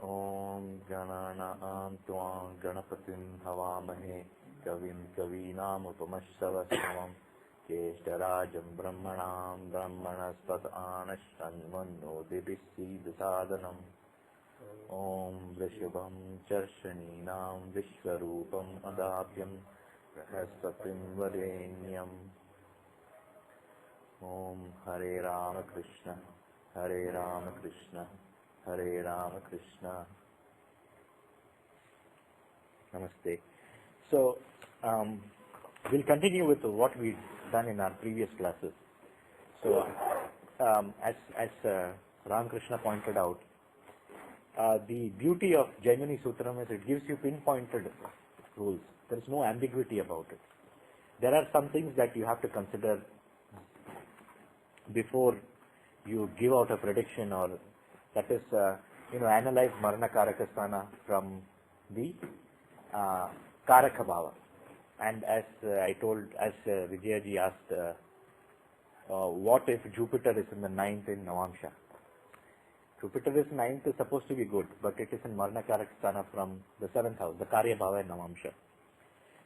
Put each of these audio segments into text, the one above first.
Om Gananam Tvam Ganapatim Havamahe Kavim Kavinam Upamashsavasnavam Jeshtarajam Brahmanam Brahmanaspad Anashtanmano Dibisi Dasadanam Om Vrishabham Charshaninam Vishwarupam Adapyam Rahaspatim Varenyam Om Hare Rama Krishna Hare Rama Krishna Hare Rama Krishna. Namaste. So, we'll continue with what we've done in our previous classes. So, as Ramakrishna pointed out, the beauty of Jaimini Sutram is it gives you pinpointed rules. There is no ambiguity about it. There are some things that you have to consider before you give out a prediction, or that is, analyze Marana Karakasthana from the Karaka Bhava. And as Vijayaji asked, what if Jupiter is in the 9th in Navamsha? Jupiter is 9th is supposed to be good, but it is in Marana Karakasthana from the 7th house, the Karya Bhava in Navamsha.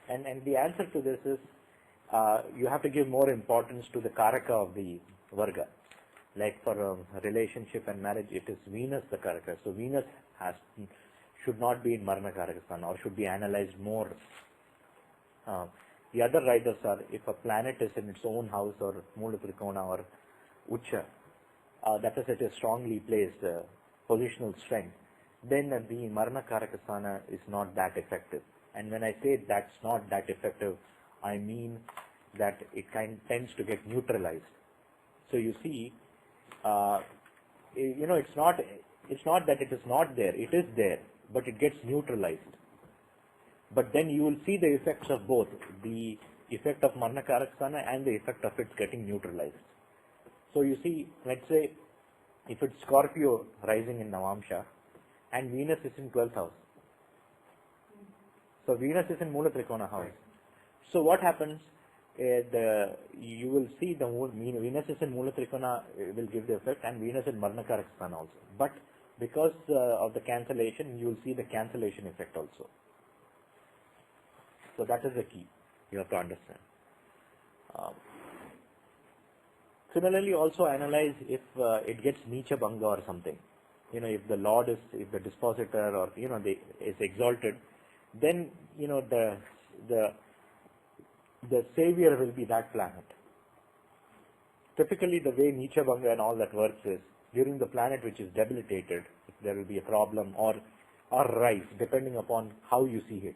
And the answer to this is, you have to give more importance to the Karaka of the Varga. Like for a relationship and marriage, it is Venus the Karaka. So Venus should not be in Marana Karakasthana, or should be analyzed more. The other riders are, if a planet is in its own house, or Mula Trikona or Ucha, that is, it is strongly placed, positional strength, then the Marana Karakasthana is not that effective. And when I say that's not that effective, I mean that it tends to get neutralized. So you see, it's not that it is not there, it is there, but it gets neutralized. But then you will see the effects of both, the effect of Marana Karakasthana and the effect of it getting neutralized. So you see, let's say, if it's Scorpio rising in Navamsha, and Venus is in 12th house. So Venus is in Mula Trikona house. So what happens? You will see the Venus is in Mula Trikona will give the effect, and Venus in Marana Karakasthana also. But because of the cancellation, you will see the cancellation effect also. So that is the key you have to understand. Similarly, also analyze if it gets Nicha Bhanga or something. If the Lord is, if the dispositor or is exalted, then the savior will be that planet. Typically, the way Nicha Bhanga and all that works is, during the planet which is debilitated, there will be a problem or rise, depending upon how you see it.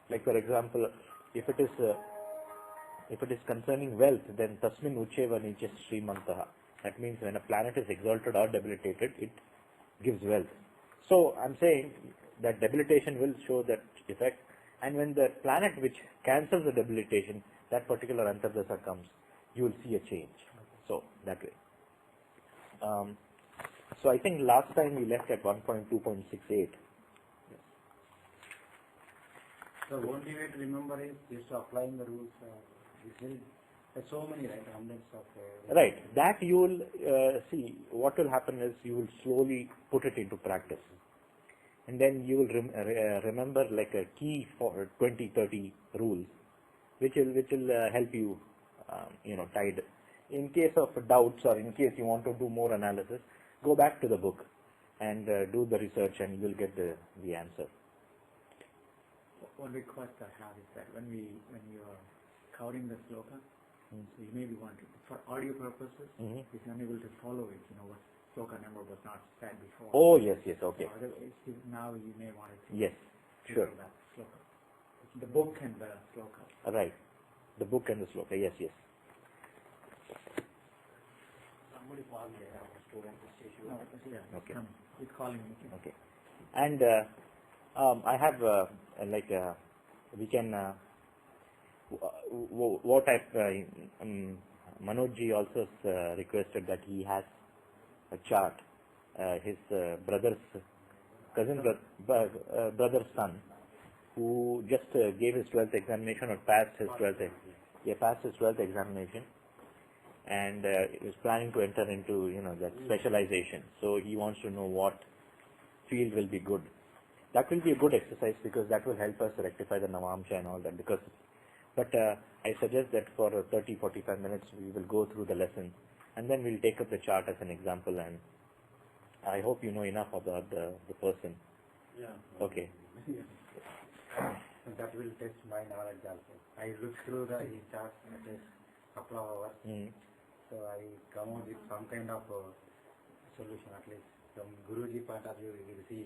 Like for example, if it is concerning wealth, then Tasmin Ucheva Nicha Srimantaha. That means when a planet is exalted or debilitated, it gives wealth. So I'm saying that debilitation will show that effect. And when the planet which cancels the debilitation, that particular Antardasa comes, you will see a change. So, that way. So I think last time we left at 1.2.68. Yes. The only way to remember is just applying the rules. There's so many, right? Hundreds of... Right. That you will see. What will happen is you will slowly put it into practice. And then you will remember like a key for 20-30 rules, which will help you, tide. In case of doubts, or in case you want to do more analysis, go back to the book and do the research, and you will get the answer. One request I have is that when you are covering the sloka, so you may be wanting, for audio purposes, if you're unable to follow it, what sloka number was not said before. Oh, yes, okay. So now you may want to... Yes, sure. That sloka. The book and the sloka. Right. The book and the sloka, yes. Somebody called me, I have a student to say, okay. He's calling me. Okay. And I have, we can, what Manojji also requested that he has a chart, his brother's son, who just gave his 12th examination, or passed his 12th examination, and is planning to enter into that specialization. So he wants to know what field will be good. That will be a good exercise because that will help us rectify the Navamsha and all that. But I suggest that for 30-45 minutes we will go through the lesson and then we'll take up the chart as an example, and I hope you know enough about the person. Yeah. Okay. That will test my knowledge also. I look through the charts at least couple of hours. So I come out with some kind of solution at least. From Guruji point of view, we will see.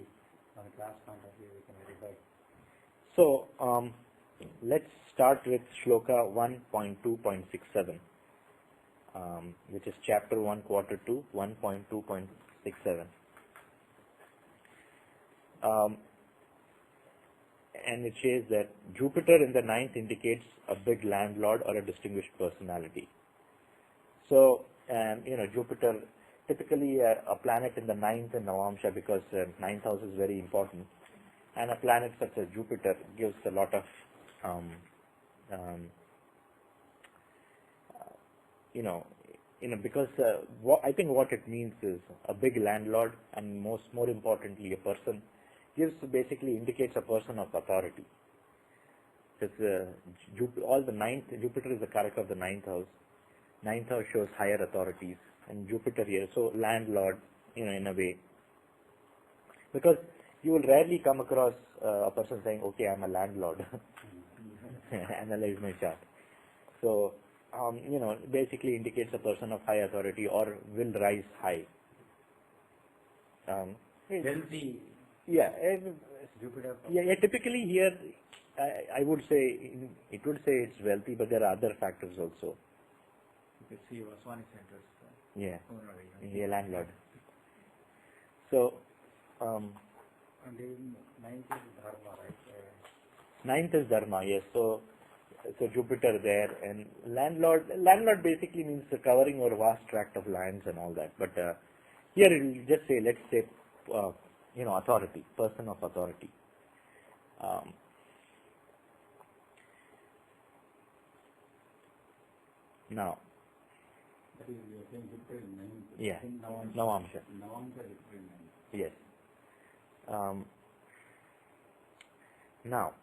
From class point of view, we can verify. So, let's start with Shloka 1.2.67, which is chapter 1, quarter 2, 1.2.67. And it says that Jupiter in the ninth indicates a big landlord or a distinguished personality. So, Jupiter, typically a planet in the ninth in Navamsha, because ninth house is very important, and a planet such as Jupiter gives a lot of, because I think what it means is a big landlord, and more importantly, a person basically indicates a person of authority. Because Jupiter is the karaka of the ninth house. Ninth house shows higher authorities, and Jupiter here, so landlord, in a way. Because you will rarely come across a person saying, okay, I'm a landlord. Analyze my chart. So, basically indicates a person of high authority or will rise high. Wealthy. Yeah, Jupiter. Yeah. Typically here, I would say it would say it's wealthy, but there are other factors also. You could see Swanee centers. Yeah, landlord. So, and then ninth is Dharma, right? Ninth is Dharma, yes. So Jupiter there, and landlord basically means covering over vast tract of lands and all that. But here it will just say, let's say, authority, person of authority. Now, that is, you are saying Jupiter is ninth. Yeah, Navamsha. Navamsha. Navamsha is Jupiter is ninth. Yes. Now,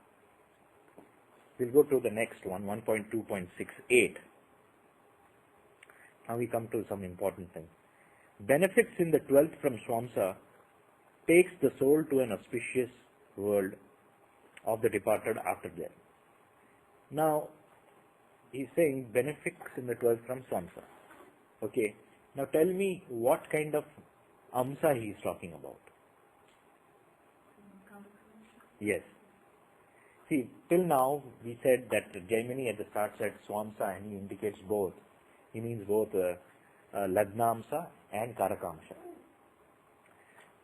we'll go to the next one, 1.2.68. Now we come to some important things. Benefits in the 12th from Swamsa takes the soul to an auspicious world of the departed after death. Now, he's saying benefits in the 12th from Swamsa. Okay. Now tell me what kind of Amsa he is talking about. Yes. See, till now we said that Jaimini at the start said Swamsa, and he indicates both. He means both Lagnamsa and Karakamsa.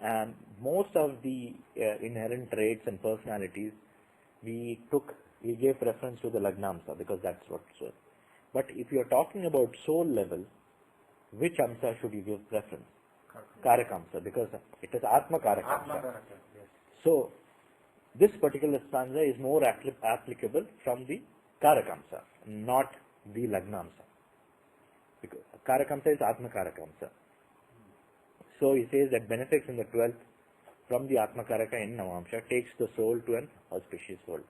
And most of the inherent traits and personalities we gave preference to the Lagnamsa because that's what it's worth. But if you are talking about soul level, which Amsa should you give preference? Karakamsa, because it is Atma Karakamsa. Yes. So, this particular stanza is more applicable from the Karakamsa, not the Lagnamsa. Because Karakamsa is Atma Karakamsa. So he says that benefits in the 12th from the Atma Karaka in Navamsha takes the soul to an auspicious world.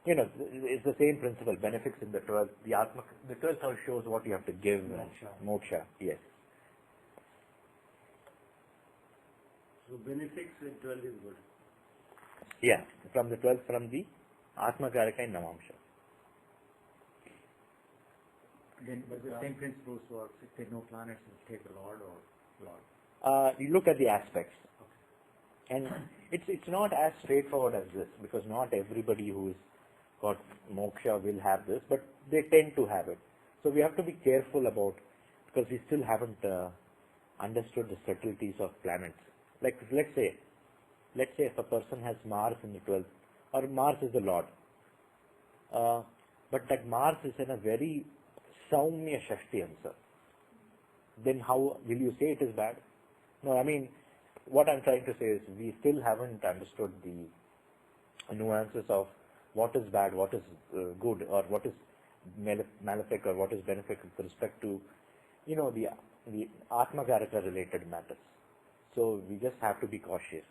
It's the same principle. Benefits in the 12th. The 12th house shows what you have to give. Moksha. Yes. So benefits in 12 is good. Yeah, from the 12th, from the Atma Karaka in Navamsha. Then, but the same principles works. If there are no planets, you take the Lord or Lord. You look at the aspects. And it's not as straightforward as this, because not everybody who's got moksha will have this, but they tend to have it. So we have to be careful about, because we still haven't understood the subtleties of planets. Like let's say if a person has Mars in the 12th, or Mars is the Lord, but that Mars is in a very Saumya Shashti Amsa, then how will you say it is bad? No, I mean, what I'm trying to say is we still haven't understood the nuances of what is bad, what is good, or what is malefic, or what is benefic with respect to, the Atma Karaka related matters. So we just have to be cautious.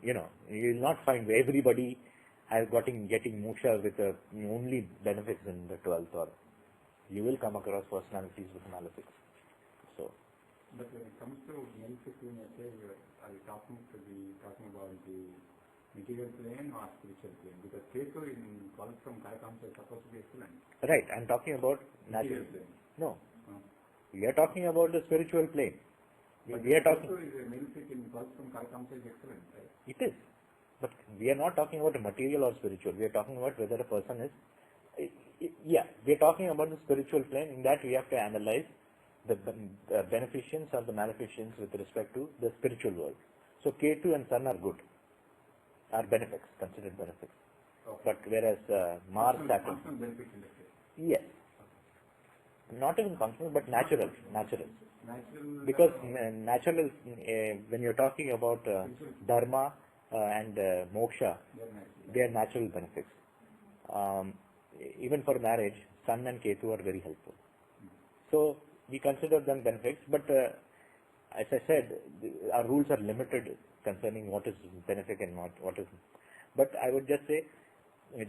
You will not find everybody has getting moksha with only benefits in the 12th, or you will come across personalities with malefics. So, but when it comes to malefics, are you talking about the material plane or spiritual plane? Because Ketu in called from Karakamsa is supposed to be excellent. Right, I'm talking about Material plane. No, we are talking about the spiritual plane. We are talking. Ketu is a malefic in called from Karakamsa is excellent, right? It is, but we are not talking about material or spiritual. We are talking about whether a person is. We are talking about the spiritual plane. In that, we have to analyze the beneficence or the maleficence with respect to the spiritual world. So Ketu and Sun are good, are benefits, considered benefits. Okay. But whereas Mars, Saturn, functional benefits in the case. yes, not even functional, but natural. Natural. Because natural, when you're talking about dharma and moksha, they are natural benefits. Even for marriage, Sun and Ketu are very helpful. So we consider them benefits, but as I said, our rules are limited concerning what is benefit and not what is. But I would just say,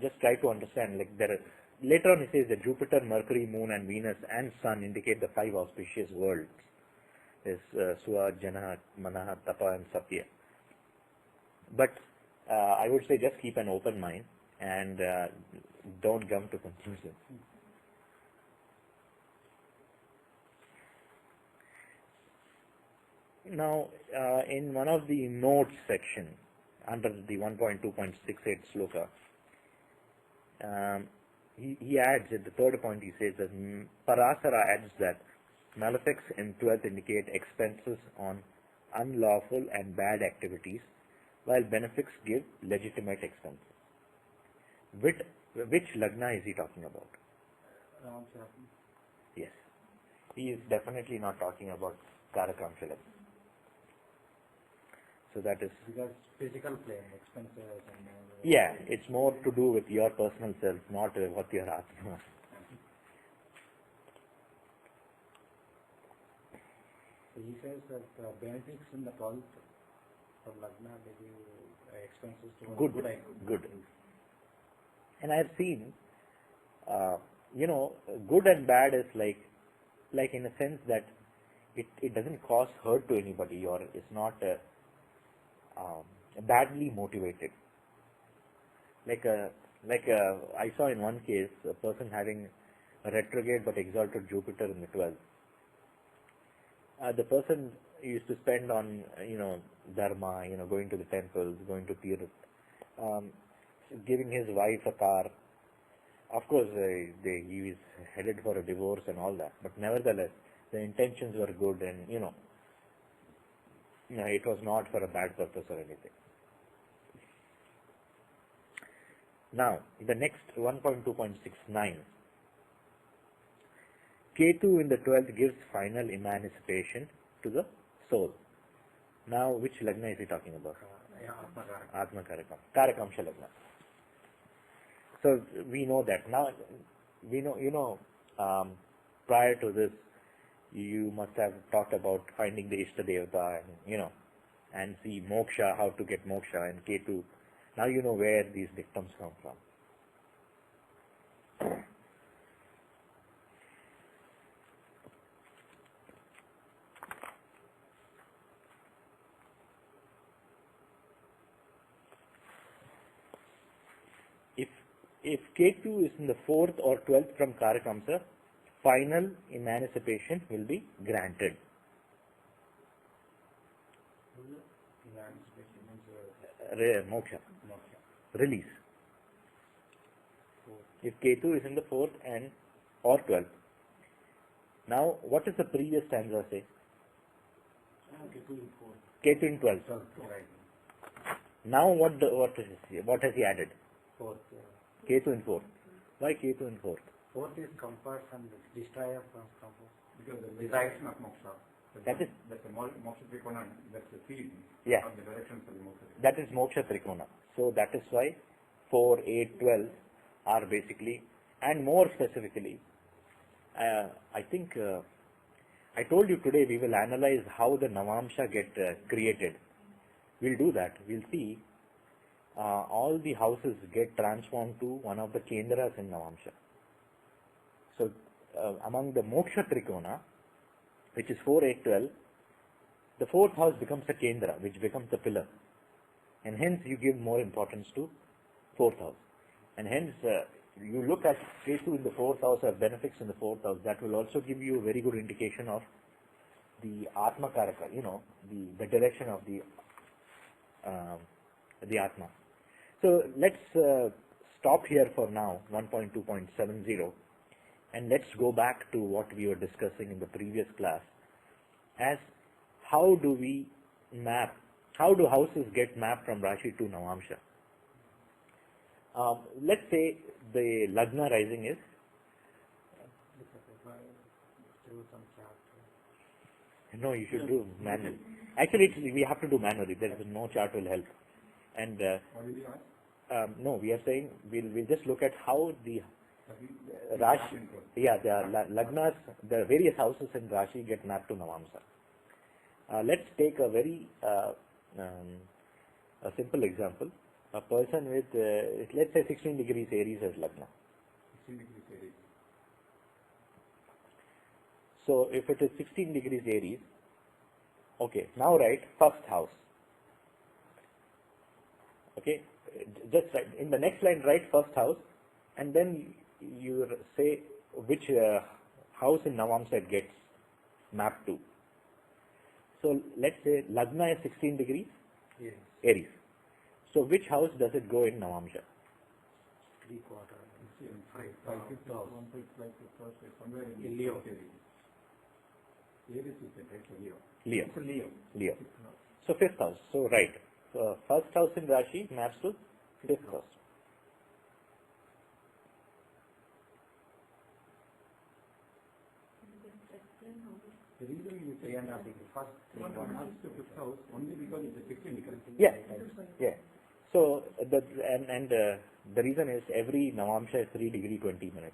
just try to understand. Like later on, he says that Jupiter, Mercury, Moon, and Venus and Sun indicate the 5 auspicious worlds. Is Swa, Jana, Manaha, Tapa, and Satya. But I would say just keep an open mind and don't jump to conclusions. Now, in one of the notes section under the 1.2.68 sloka, he adds at the third point, he says that Parasara adds that malefics in 12th indicate expenses on unlawful and bad activities, while benefics give legitimate expenses. Which lagna is he talking about? Yes. He is definitely not talking about Karakamsha lagna. So that is... Because physical plane, expenses and... yeah, it's more to do with your personal self, not what you are asking. So he says that benefits in the 12th of lagna, they give expenses to Good. And I have seen, good and bad is like in a sense that it doesn't cause hurt to anybody, or it's not badly motivated. I saw in one case a person having a retrograde but exalted Jupiter in the 12th. The person used to spend on dharma, going to the temples, going to Tirth, giving his wife a car. Of course, he was headed for a divorce and all that, but nevertheless, the intentions were good, and it was not for a bad purpose or anything. Now, the next 1.2.69. Ketu in the 12th gives final emancipation to the soul. Now, which lagna is he talking about? Atma Karakam. Karakamsha lagna. So, we know that. Now, we know, prior to this, you must have talked about finding the Ishta Devata and see moksha, how to get moksha, and Ketu. Now you know where these dictums come from. If Ketu is in the 4th or 12th from Karakamsa, final emancipation will be granted. Moksha. Release. If Ketu is in the 4th and or 12th. Now, what does the previous stanza say? Ketu in 12th. Now, what has he added? 4th. Ketu in 4th. Why Ketu in 4th? 4th is comfort and destroyer from comfort. Because the direction of moksha. That's the moksha trikona, that's the field. Yeah. Of the direction for the moksha. That is moksha trikona. So that is why 4, 8, 12 are basically, and more specifically, I think I told you today we will analyze how the Navamsha get created. We'll do that. We'll see all the houses get transformed to one of the Kendras in Navamsha. So among the Moksha Trikona, which is 4, 8, 12, the fourth house becomes a Kendra, which becomes the pillar. And hence you give more importance to fourth house. And hence you look at Ketu in the fourth house or benefics in the fourth house. That will also give you a very good indication of the Atma Karaka, the direction of the Atma. So let's stop here for now, 1.2.70, and let's go back to what we were discussing in the previous class as how do we map, how do houses get mapped from Rashi to Navamsha. Let's say the Lagna rising is no, you should do manually. Actually, we have to do manually. There is no chart will help. And no, we are saying we'll just look at how the Rashi, the Lagnas, the various houses in Rashi get mapped to Navamsha. Let's take a very a simple example. A person with, let's say 16 degrees Aries as Lagna. 16 degrees Aries. So if it is 16 degrees Aries, okay, now write first house. Okay, just write, in the next line write first house, and then you say which house in Navamsha it gets mapped to. So let's say Lagna is 16 degrees Aries. So which house does it go in Navamsha? 3/4. 5/5 house. Somewhere in Leo. Leo. So fifth house. So right. So first house in Rashi maps to fifth house. The reason you say first one house to fifth house only because it's a 16 degrees. Yeah. So the reason is every Navamsha is 3 degree 20 minute.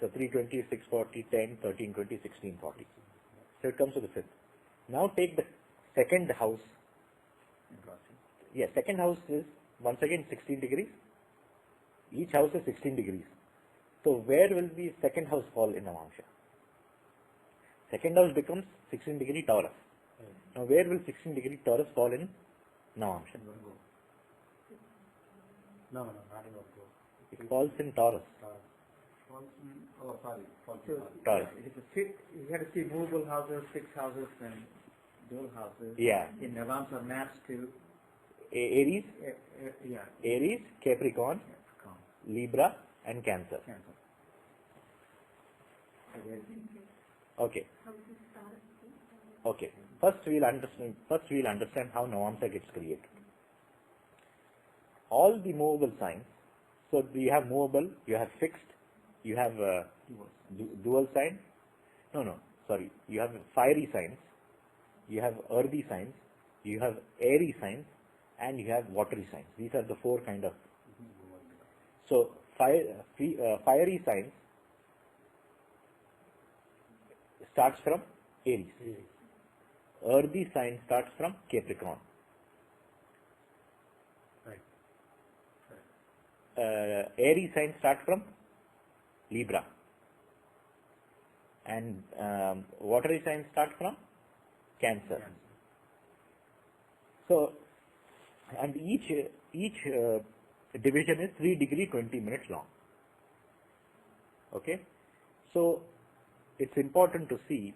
So 320, 640, 10, 13, 20, 16, 40. So it comes to the fifth. Now take the second house. Yeah, second house is once again 16 degrees. Each house is 16 degrees. So where will the second house fall in Navamsha? Second house becomes 16 degree Taurus. Now where will 16 degree Taurus fall in Navamsha? No, not in Virgo. It falls in Taurus. Taurus. It is a fifth. You have to see movable houses, fixed houses, and dual houses. Yeah. In Navamsha maps to Aries, Aries, Capricorn, Libra, and Cancer. Okay. Okay. First we'll understand how Navamsha gets created. All the movable signs. So you have movable, you have fixed, you have dual sign. You have fiery signs, you have earthy signs, you have airy signs, and you have watery signs. These are the four kind of. So fiery signs starts from Aries. Earthy sign starts from Capricorn. Airy sign starts from Libra. And watery sign starts from Cancer. So, and each division is 3 degree 20 minutes long. Okay. So it's important to see,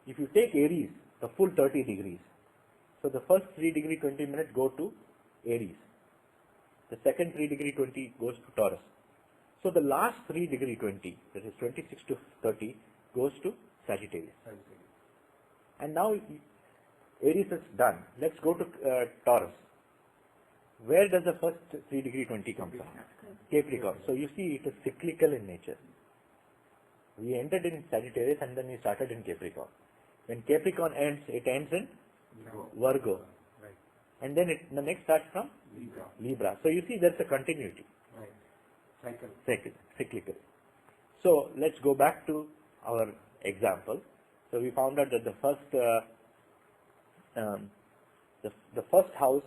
if you take Aries, the full 30 degrees, so the first 3 degree 20 minutes go to Aries. The second 3 degree 20 goes to Taurus. So the last 3 degree 20, that is 26 to 30, goes to Sagittarius. And now Aries is done. Let's go to Taurus. Where does the first 3 degree 20 come from? Capricorn. So you see it is cyclical in nature. We entered in Sagittarius and then we started in Capricorn. When Capricorn ends, it ends in Virgo. And then the next starts from Libra. So you see there's a continuity. Cyclical. So let's go back to our example. So we found out that the first house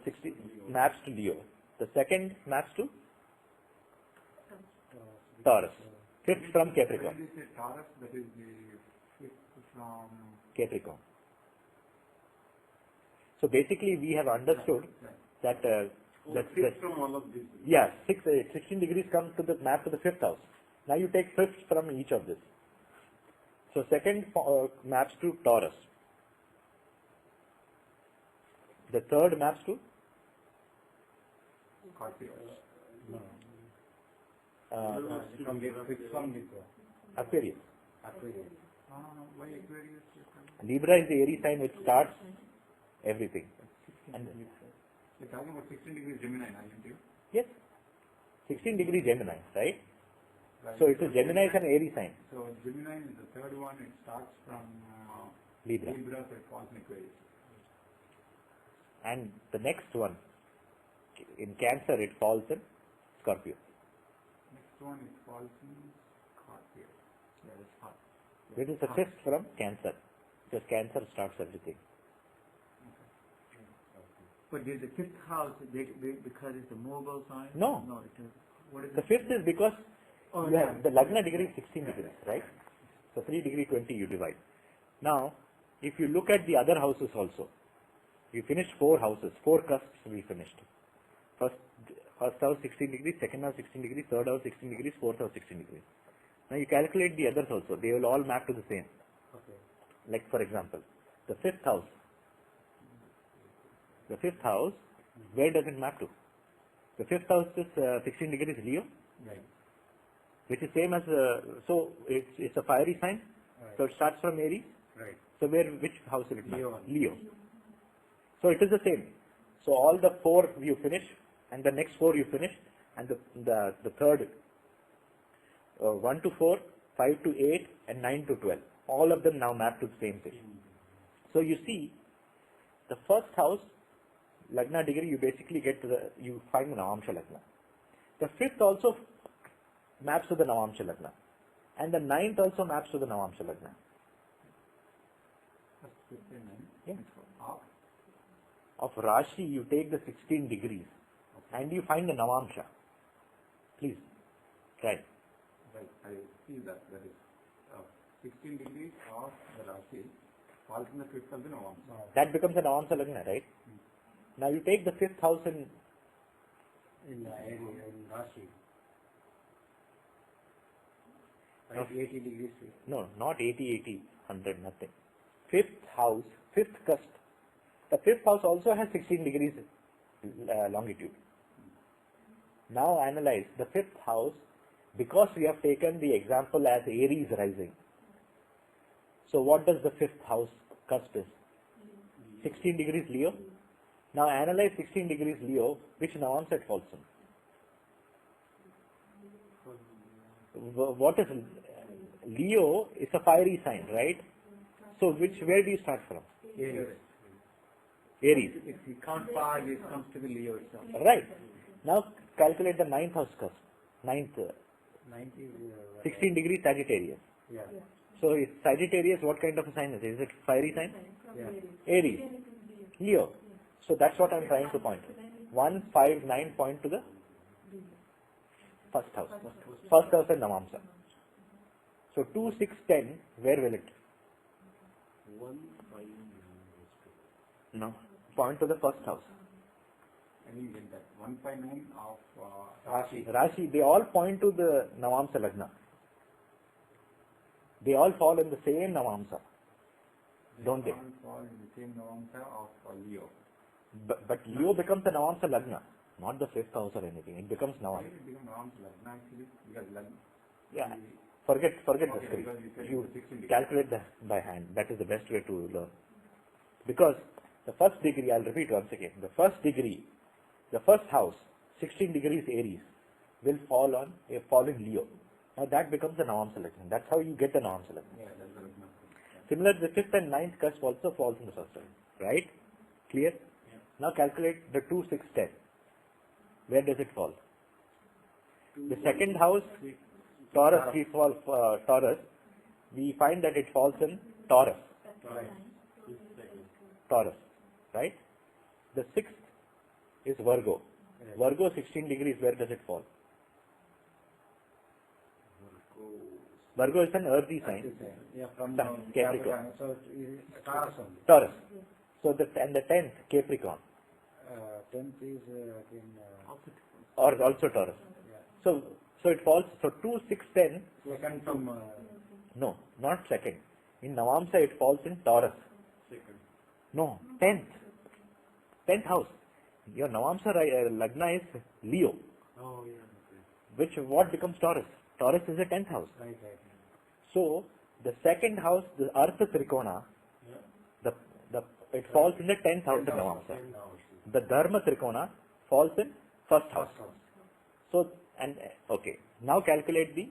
60 maps to Leo. The second maps to Taurus. Fifth from Capricorn. When you say Taurus, that is the fifth from Capricorn. So basically we have understood that from all of these. yeah, 16 degrees comes to the map to the fifth house. Now you take fifth from each of this. So second maps to Taurus. The third maps to Scorpio. Aquarius. Why Aquarius? Libra is the Aries sign which starts everything. And You're talking about 16 degrees Gemini, aren't you? yes, 16 degree Gemini, right? Right. So it is Gemini is an Aries sign. So Gemini is the third one. It starts from Libra. Libra, so it falls in Aquarius. And the next one, in Cancer, it falls in Scorpio. Next one, it falls in Scorpio. Yeah, that's hot. It is the fifth from Cancer, because Cancer starts everything. But the fifth house, because it's a mobile sign? No. No, it is. What is The it? fifth is because Oh, you yeah. have the Lagna degree is 16 degrees, right? So 3 degree 20 you divide. Now, if you look at the other houses also, you finished 4 houses, 4 cusps we finished. First house 16 degrees, second house 16 degrees, third house 16 degrees, fourth house 16 degrees. Now you calculate the others also, they will all map to the same. Okay. Like for example, the fifth house. The fifth house, where does it map to? The fifth house is 16 degrees Leo, Right. which is same as, so it's a fiery sign, Right. so it starts from Aries. Right. So which house will it map? Leo. Leo. So it is the same. So all the 4 you finish, and the next 4 you finish, and the third, 1 to 4, 5 to 8, and 9 to 12. All of them now map to the same thing. So you see, the first house, Lagna degree, you basically get to you find the Navamsha Lagna. The fifth also maps to the Navamsha Lagna. And the ninth also maps to the Navamsha Lagna. That's 59. Yeah. Off. Of Rashi, you take the 16 degrees and you find the Navamsha. Please, try. Right. I see that. That is 16 degrees of the Rashi falls in the fifth of the Navamsa. That becomes a Navamsha Lagna, right? Now you take the fifth house in In Rashi. Right, 80 degrees. no, not 80, 100, nothing. Fifth house, fifth cusp. The fifth house also has 16 degrees longitude. Now analyze the fifth house, because we have taken the example as Aries rising. So what does the fifth house cusp is? 16 degrees Leo. Now analyze 16 degrees Leo, which Navamsa it falls in. What is Leo? Is a fiery sign, right? So where do you start from? Aries. Aries. If you count 5, it comes to the Leo itself. Right. Now calculate the ninth house cusp. 90. 16 degrees Sagittarius. Yeah. So is Sagittarius what kind of a sign is it? Is it fiery sign? Yeah. Aries. Leo. So that's what I'm trying to point. 1, 5, 9 point to the first house. First house and Navamsa. So 2, 6, 10, where will it? 1, 5, No. Point to the first house. I didn't get that. 159 of Rashi. Rashi, they all point to the Navamsa Lagna. They all fall in the same Navamsa. Don't they? all fall in the same Navamsa of Leo. But Leo becomes a Navamsa Lagna, not the fifth house or anything. It becomes Why Navamsa. did it become Navamsa Lagna actually? Because Lagna. Yeah. Forget Okay, the script. because you said You 16 degrees. calculate that by hand. That is the best way to learn. Because the first degree, I'll repeat once again. The first degree, the first house, 16 degrees Aries, will fall in Leo. Now that becomes a Navamsa Lagna. That's how you get the Navamsa Lagna. Yeah, that's the Lagna. Similar, the fifth and ninth cusp also falls in the first house. Right? Clear? Now calculate the 2, 6, 10. Where does it fall? The second house, Taurus, we fall Taurus. we find that it falls in Taurus. Taurus, right? The 6th is Virgo. Virgo 16 degrees, where does it fall? Virgo is an earthy sign. Yeah, from Capricorn. So it's Taurus only. Taurus. So the 10th, Capricorn. 10th is again Or also Taurus. yeah. So it falls, so 2, 6, 10. Second from No, not second. In Navamsa it falls in Taurus. second. No, 10th. 10th house. Your Navamsa Lagna is Leo. Oh yeah. What becomes Taurus? Taurus is a 10th house. Right. So the second house, the Artha Trikona, Yeah. it falls in the 10th house of Navamsa. The Dharma Trikona falls in first house. So, and okay, now calculate the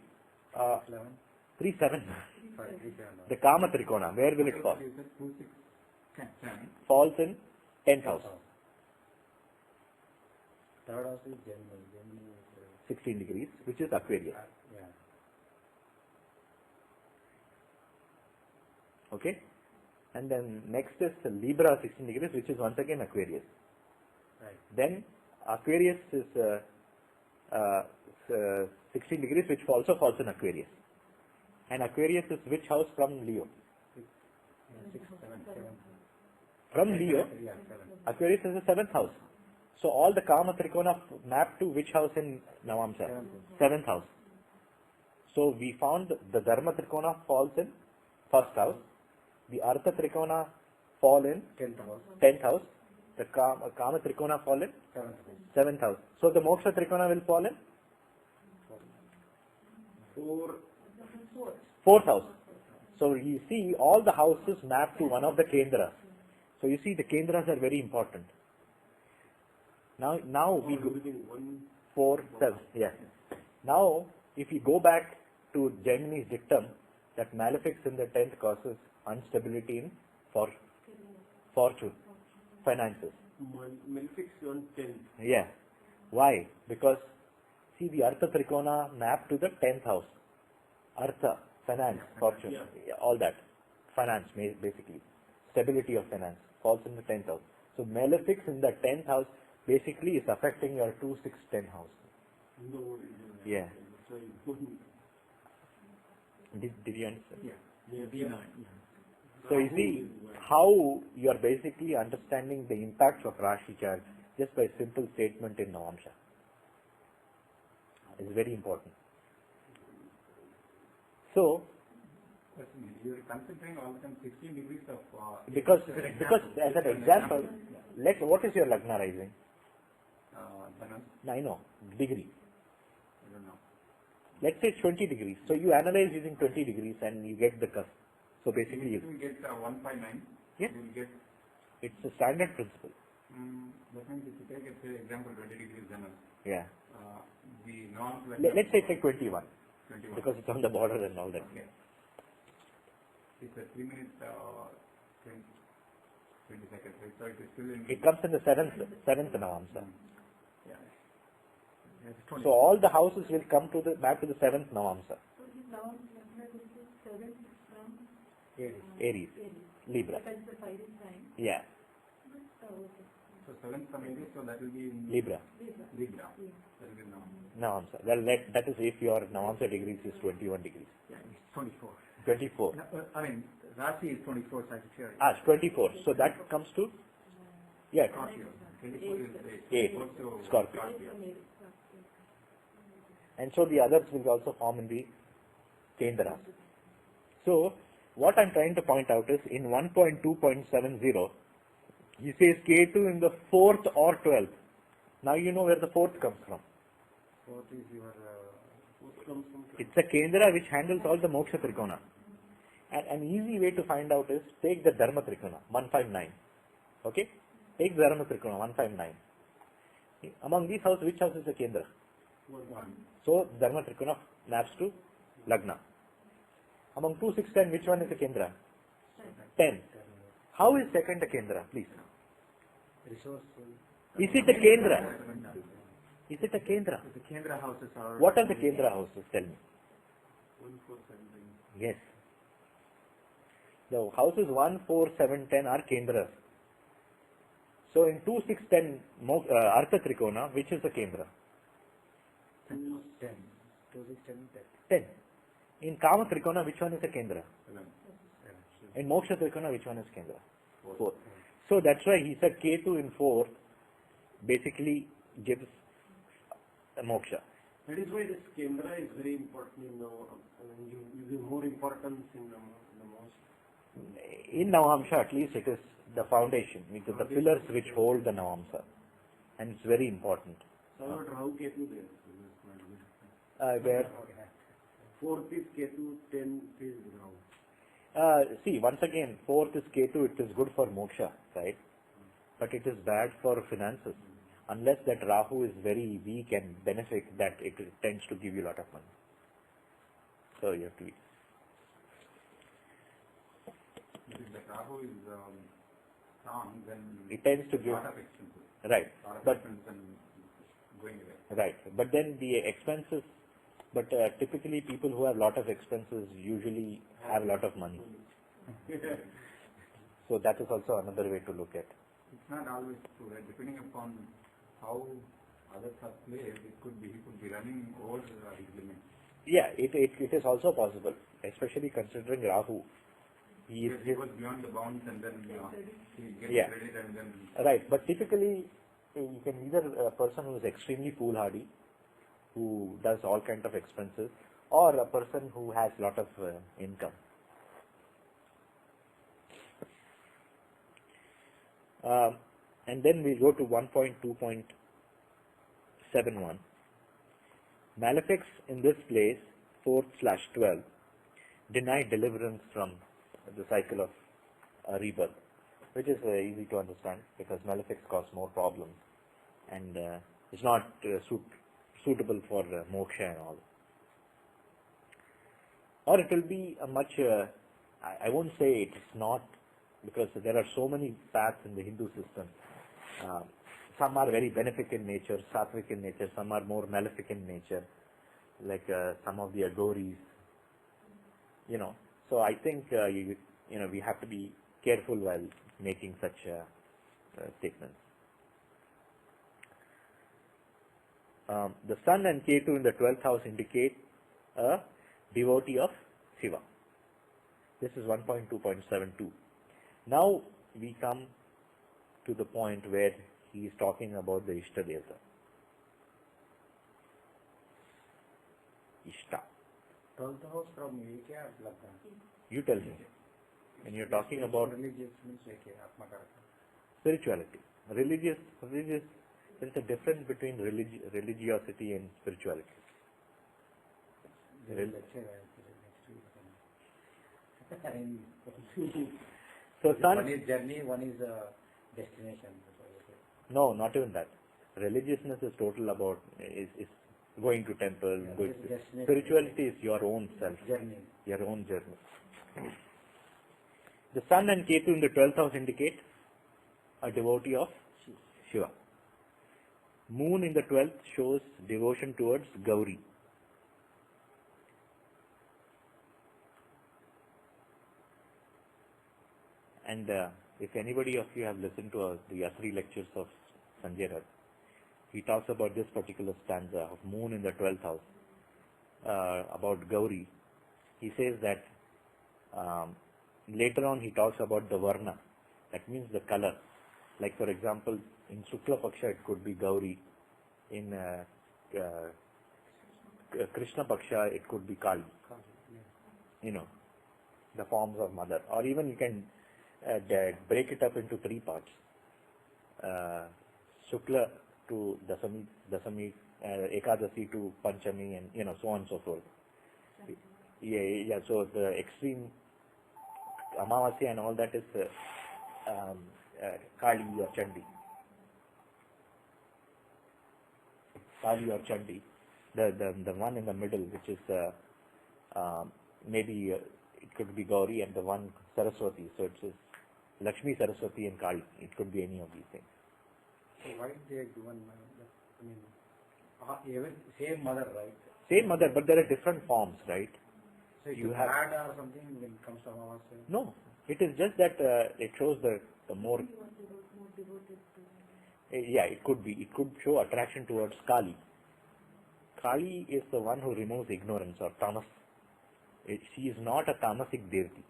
3, 7. The Kama Trikona, where will it fall? 2, 6, 10. Falls in 10th house. Third house is Gemini. Gemini is 16 degrees, which is Aquarius. yeah. Okay? And then next is Libra 16 degrees, which is once again Aquarius. Right. Then Aquarius is 16 degrees, which also falls in Aquarius. And Aquarius is which house from Leo? 6, 7, 7. From Leo, Yeah, 7. Aquarius is the 7th house. So all the Kama Trikona map to which house in Navamsa? 7th house. So we found the Dharma Trikona falls in first house. The Artha Trikona fall in 10th house. 10th house. The Kama Trikona fall in 7th house. 7th house. So the Moksha Trikona will fall in 4th house. So you see all the houses map to one of the Kendras. So you see the Kendras are very important. Now we go 4, 7. Yeah. Now if you go back to Gemini's dictum that malefics in the 10th causes instability in fortune, finances. Malefics on 10th. Yeah. Why? Because see the Artha Trikona map to the 10th house. Artha, finance, fortune, all that. Finance basically. Stability of finance falls in the 10th house. So malefics in the 10th house basically is affecting your 2, 6, 10 house. Yeah. Did you understand? Yeah. So you see how you are basically understanding the impact of Rashi chart just by simple statement in Navamsa. It's very important. So You're considering all the time 16 degrees of... because as an example, what is your Lagna rising? I know, degree. I don't know. Let's say 20 degrees. So you analyze using 20 degrees and you get the cusp. So basically You will get 159. Yeah. You will get... It's a standard principle. That means if you take, say, example 20 degrees general, Yeah. the norms like... Let's say take 21 21. because it's on the border and all that. Okay. It's a 3 minutes, 20 seconds, right? So it is still in... It comes in the seventh Navamsa. Yeah. So all the houses will come to back to the 7th Navamsa. Aries. Libra. Yeah. So 7th from Aries, so that will be in... Libra. Libra. That will be now. Navamsa. Well, that is if your Navamsa degrees is 21 degrees. Yeah, it's 24. 24. No, I mean, Rashi is 24 Sagittarius. 24. So that comes to, yeah, Scorpio. 24 is 8. Also Scorpio. And so the others will also form in the Kendra. So what I'm trying to point out is in 1.2.70, he says K2 in the 4th or 12th. Now you know where the 4th comes from. Fourth is your... fourth comes from... It's a Kendra which handles all the Moksha Trikona. And an easy way to find out is take the Dharma Trikona, 159. Okay? Take the Dharma Trikona, 159. Among these houses, which house is the Kendra? 1. So, Dharma Trikona maps to Lagna. Among 2, 6, 10, which one is the Kendra? 10. How is second a Kendra, please? Resource... Is it a Kendra? Is it a Kendra? The Kendra houses are... What are the Kendra houses? Tell me. 1, 4, 7. Yes. The houses 1, 4, 7, 10 are Kendras. So in 2, 6, 10, Artha Trikona, which is a Kendra? 10. 2, 6, 10, 10. In Kama Trikona, which one is a Kendra? 11. In Moksha Trikona, which one is Kendra? 4. So that's why he said Ketu in 4 basically gives a moksha. That is why this Kendra is very important in you give more importance in the most. In Navamsha, at least it is the foundation, because the pillars which hold the Navamsa. And it's very important. So about Rahu Ketu there. Where? 4th is Ketu, 10th is Rahu. See, once again, 4th is Ketu, it is good for moksha, right? But it is bad for finances. Unless that Rahu is very weak and benefic, that it tends to give you a lot of money. So you have to be. If the Rahu is strong, then It tends to give. lot of expenses. Right. Lot of But expenses and going away. right. But then the expenses. But typically, people who have lot of expenses usually have a lot of money. So that is also another way to look at. It's not always true, right? Depending upon how others are placed, he could be running over his limits. Yeah, it is also possible, especially considering Rahu. He was beyond the bounds and then he gets Yeah. credit and then Right, but typically you can either a person who is extremely foolhardy, who does all kind of expenses, or a person who has lot of income. And then we go to 1.2.71. Malefics in this place, 4/12, deny deliverance from the cycle of rebirth, which is easy to understand because malefics cause more problems and is not suitable for moksha and all. Or it will be a much, I won't say it is not, because there are so many paths in the Hindu system. Some are very benefic in nature, sattvic in nature, some are more malefic in nature, like some of the Aghoris, So I think, we have to be careful while making such statements. The Sun and Ketu in the 12th house indicate a devotee of Shiva. This is 1.2.72. Now we come to the point where he is talking about the Ishta Devata. Ishta. 12th house from ये क्या लगता है? You tell me. When you're talking about Religious means like आत्मा का spirituality, religious, there is a difference between religiosity and spirituality. So One is journey, one is destination. no, not even that. Religiousness is total about is going to temple. Yeah, Going this is to, destination. spirituality is your own self, Journey. your own journey. The Sun and Ketu in the 12th house indicate a devotee of Shiva. Moon in the 12th shows devotion towards Gauri. And if anybody of you have listened to the Asri lectures of Sanjay Rath, he talks about this particular stanza of Moon in the 12th house, about Gauri. He says that later on he talks about the Varna, that means the color. Like for example, in Shukla Paksha it could be Gauri, in Krishna Paksha it could be Kali, the forms of mother. Or even you can break it up into 3 parts. Shukla to Dasami, Ekadasi to Panchami, and so on and so forth. Yeah. So the extreme Amavasya and all that is Kali or Chandi. Kali or Chandi. The one in the middle, which is maybe it could be Gauri, and the one Saraswati. So it's Lakshmi, Saraswati, and Kali. It could be any of these things. So why they are given? Even same mother, right? Same mother, but there are different forms, right? So if You you have- add or something when it comes to Amavasya. No, It is just that it shows the more, yeah, it could be. It could show attraction towards Kali. Kali is the one who removes ignorance or tamas. She is not a tamasic devi.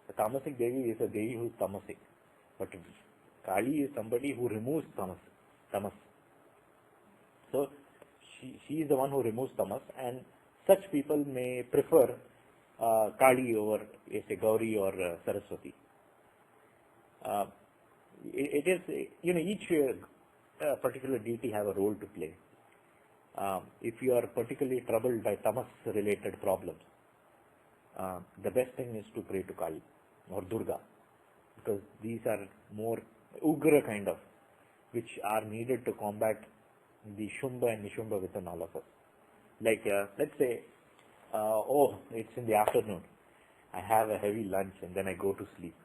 The tamasic devi is a devi who is tamasic. But Kali is somebody who removes tamas. So she is the one who removes tamas, and such people may prefer Kali over, say, Gauri or Saraswati. It is, each particular deity have a role to play. If you are particularly troubled by tamas-related problems, the best thing is to pray to Kali or Durga, because these are more ugra kind of, which are needed to combat the Shumba and Nishumba within all of us. Like, let's say, it's in the afternoon, I have a heavy lunch and then I go to sleep.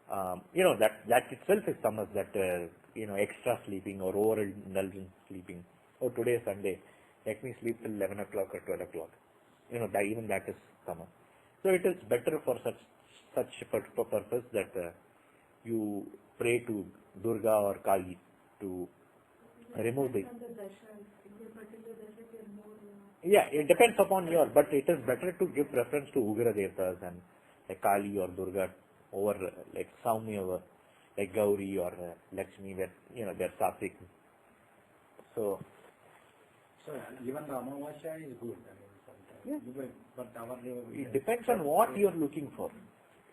That itself is tamas, that, extra sleeping or overindulgent sleeping. Oh, today is Sunday, let me sleep till 11 o'clock or 12 o'clock. Even that is tamas. So it is better for such purpose that you pray to Durga or Kali to remove the... Yeah, it depends upon but it is better to give preference to Ugra Devatas and like Kali or Durga over like Saumya or like Gauri or Lakshmi, where, they're sattvic. So even the Amavasya is good. Yeah. But it depends on what you are looking for.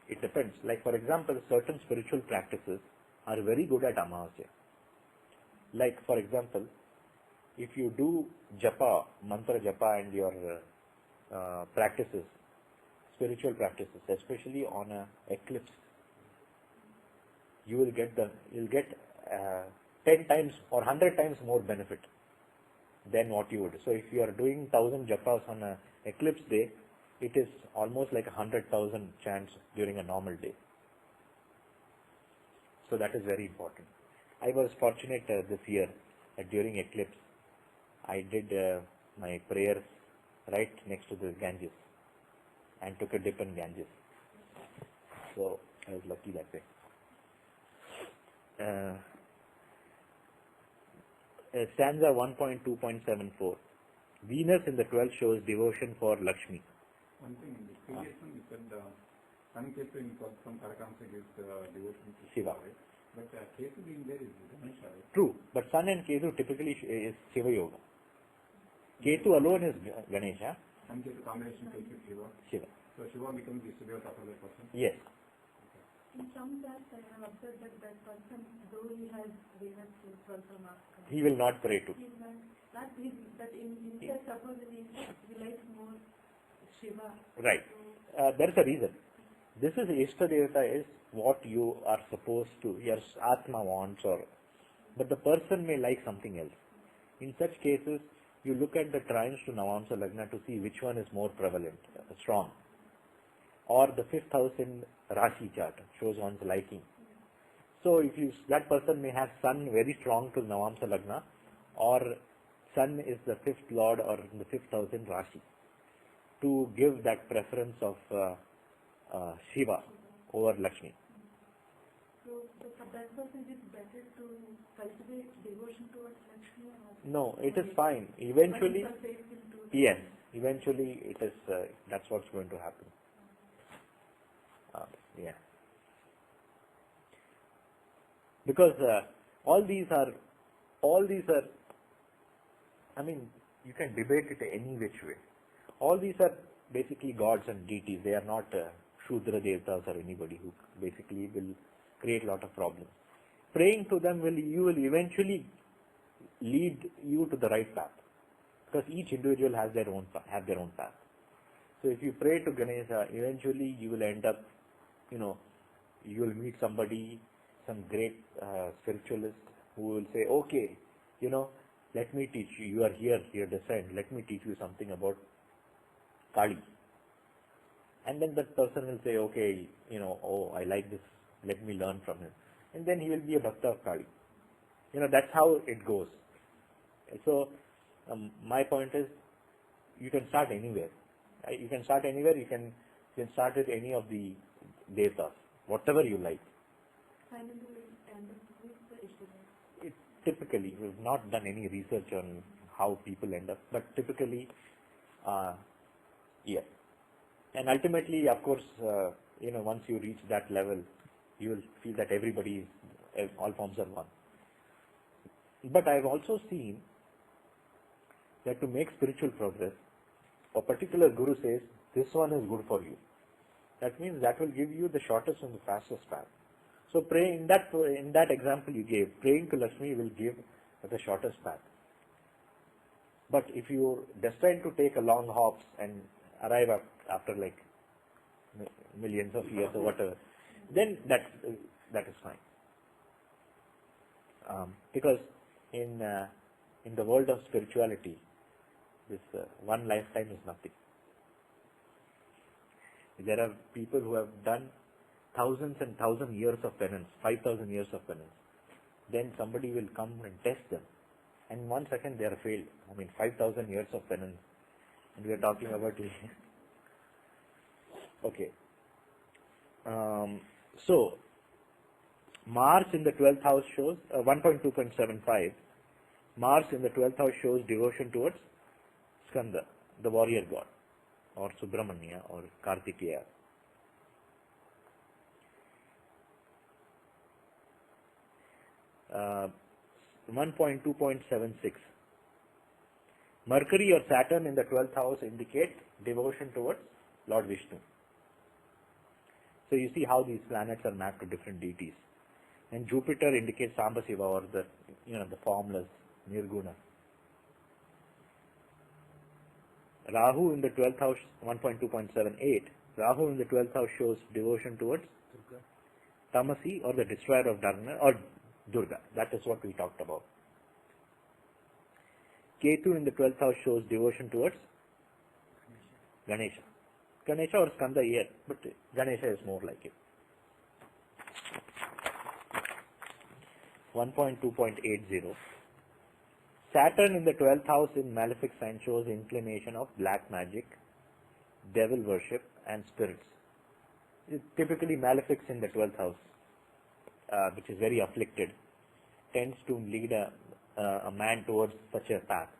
It depends. Like, for example, certain spiritual practices are very good at Amavasya. Like, for example, if you do japa, mantra japa and your practices, spiritual practices, especially on a eclipse, you'll get 10 times or 100 times more benefit than what you would. So if you are doing 1000 japas on a eclipse day, it is almost like 100,000 chants during a normal day. So that is very important. I was fortunate this year that during eclipse, I did my prayers right next to the Ganges and took a dip in Ganges. So I was lucky that way. Stanza 1.2.74. Venus in the 12th shows devotion for Lakshmi. One thing, in the previous one you said Sun Ketu in from Karakamsa gives devotion to Shiva. Right? But Ketu being there is Ganesha, right? True, but Sun and Ketu typically is Shiva Yoga. Ketu alone is Ganesha. Sun Ketu combination takes it Shiva. So Shiva becomes the Sudhivata for that person? Yes. In some that I have observed that person, though he has Venus in 12th mark, He will not pray to. he will not that in case suppose he likes more Shiva. Right. There is a reason. This is Ishta Devata is what you are supposed to, your Atma wants, but the person may like something else. In such cases, you look at the trines to Navamsa Lagna to see which one is more prevalent, strong. Or the 5th house in Rashi chart shows one's liking. So if that person may have Sun very strong to Navamsa Lagna, or Sun is the 5th lord or the 5th house in Rashi, to give that preference of Shiva over Lakshmi. So for that person it is better to cultivate devotion towards Lakshmi or No, it is fine. Eventually, but faith will do yes, eventually it is, that's what's going to happen. Yeah. Because all these are, I mean, you can debate it any which way. All these are basically gods and deities. They are not Shudra Devatas or anybody who basically will create a lot of problems. Praying to them you will eventually lead you to the right path, because each individual has their own path. So if you pray to Ganesha, eventually you will end up, you will meet somebody, some great spiritualist who will say, okay, let me teach you. You are here, your descent. Let me teach you something about Kali. And then that person will say, okay, I like this. Let me learn from him. And then he will be a bhakta of Kali. That's how it goes. So my point is, you can start anywhere. You can start anywhere. You can You can start with any of the devtas, whatever you like. Finally, we end up with the Ishvara. Typically, we've not done any research on how people end up, but typically, yeah. And ultimately, of course, once you reach that level, you will feel that everybody is, all forms are one. But I've also seen that to make spiritual progress, a particular guru says, this one is good for you. That means that will give you the shortest and the fastest path. So pray in that example you gave, praying to Lakshmi will give the shortest path. But if you're destined to take a long hops and arrive after like millions of years or whatever, then that is fine. Because in the world of spirituality, this one lifetime is nothing. There are people who have done thousands and thousands years of penance, 5,000 years of penance. Then somebody will come and test them. And 1 second they are failed. 5,000 years of penance. And we are talking about okay. So, Mars in the 12th house shows, 1.2.75, Mars in the 12th house shows devotion towards Skanda, the warrior god, or Subramanya, or Kartikeya. Uh, 1.2.76. Mercury or Saturn in the 12th house indicate devotion towards Lord Vishnu. So you see how these planets are mapped to different deities. And Jupiter indicates Samba Shiva, or the formless Nirguna. Rahu in the 12th house, 1.2.78. Rahu in the 12th house shows devotion towards Tamasi, or the destroyer of darkness, or Durga. That is what we talked about. Ketu in the 12th house shows devotion towards Ganesha. Ganesha or Skanda here, but Ganesha is more like it. 1.2.80. Saturn in the 12th house in malefic sign shows inclination of black magic, devil worship and spirits. Typically malefics in the 12th house, which is very afflicted, tends to lead a man towards such a path.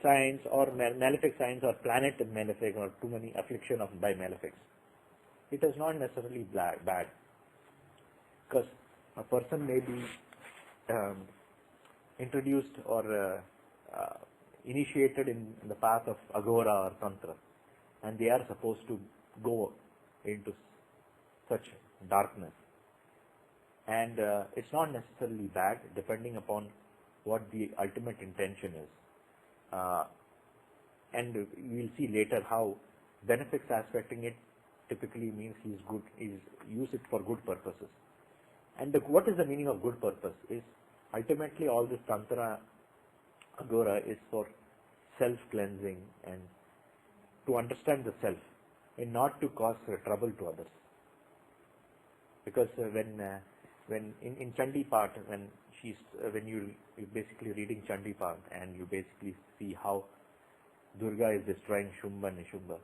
Signs or malefic signs or planet malefic or too many affliction by malefics. It is not necessarily bad, because a person may be introduced or initiated in the path of Agora or Tantra, and they are supposed to go into such darkness. And it's not necessarily bad, depending upon what the ultimate intention is. And we'll see later how benefics aspecting it typically means he's good, is use it for good purposes. And what is the meaning of good purpose? Is ultimately all this Tantra Agora is for self-cleansing and to understand the self and not to cause trouble to others. Because when in Chandi part, when you're basically reading Chandi part and you basically see how Durga is destroying Shumba and Nishumba,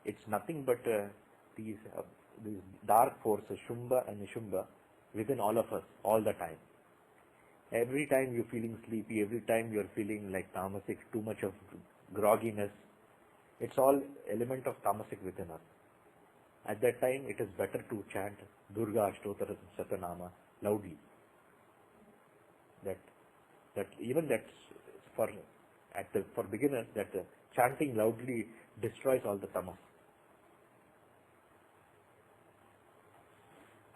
it's nothing but these dark forces, Shumba and Nishumba, within all of us, all the time. Every time you're feeling sleepy, every time you're feeling like tamasic, too much of grogginess, it's all element of tamasic within us. At that time, it is better to chant Durga Ashtottara Satanama loudly. For beginners, that chanting loudly destroys all the tamas.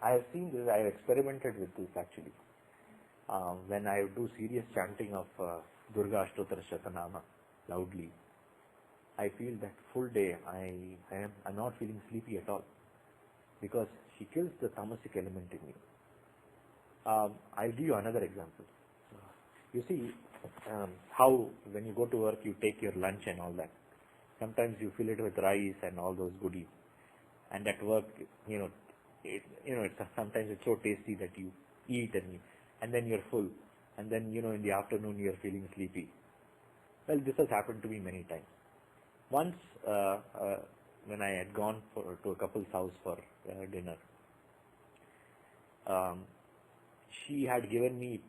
I have seen this, I have experimented with this actually. When I do serious chanting of Durga Ashtottara Shatanama loudly, I feel that full day I'm not feeling sleepy at all, because she kills the tamasic element in me. I'll give you another example. You see how when you go to work you take your lunch and all that. Sometimes you fill it with rice and all those goodies, and at work sometimes it's so tasty that you eat and then you're full, and then in the afternoon you're feeling sleepy. Well, this has happened to me many times. Once, when I had gone to a couple's house for dinner, she had given me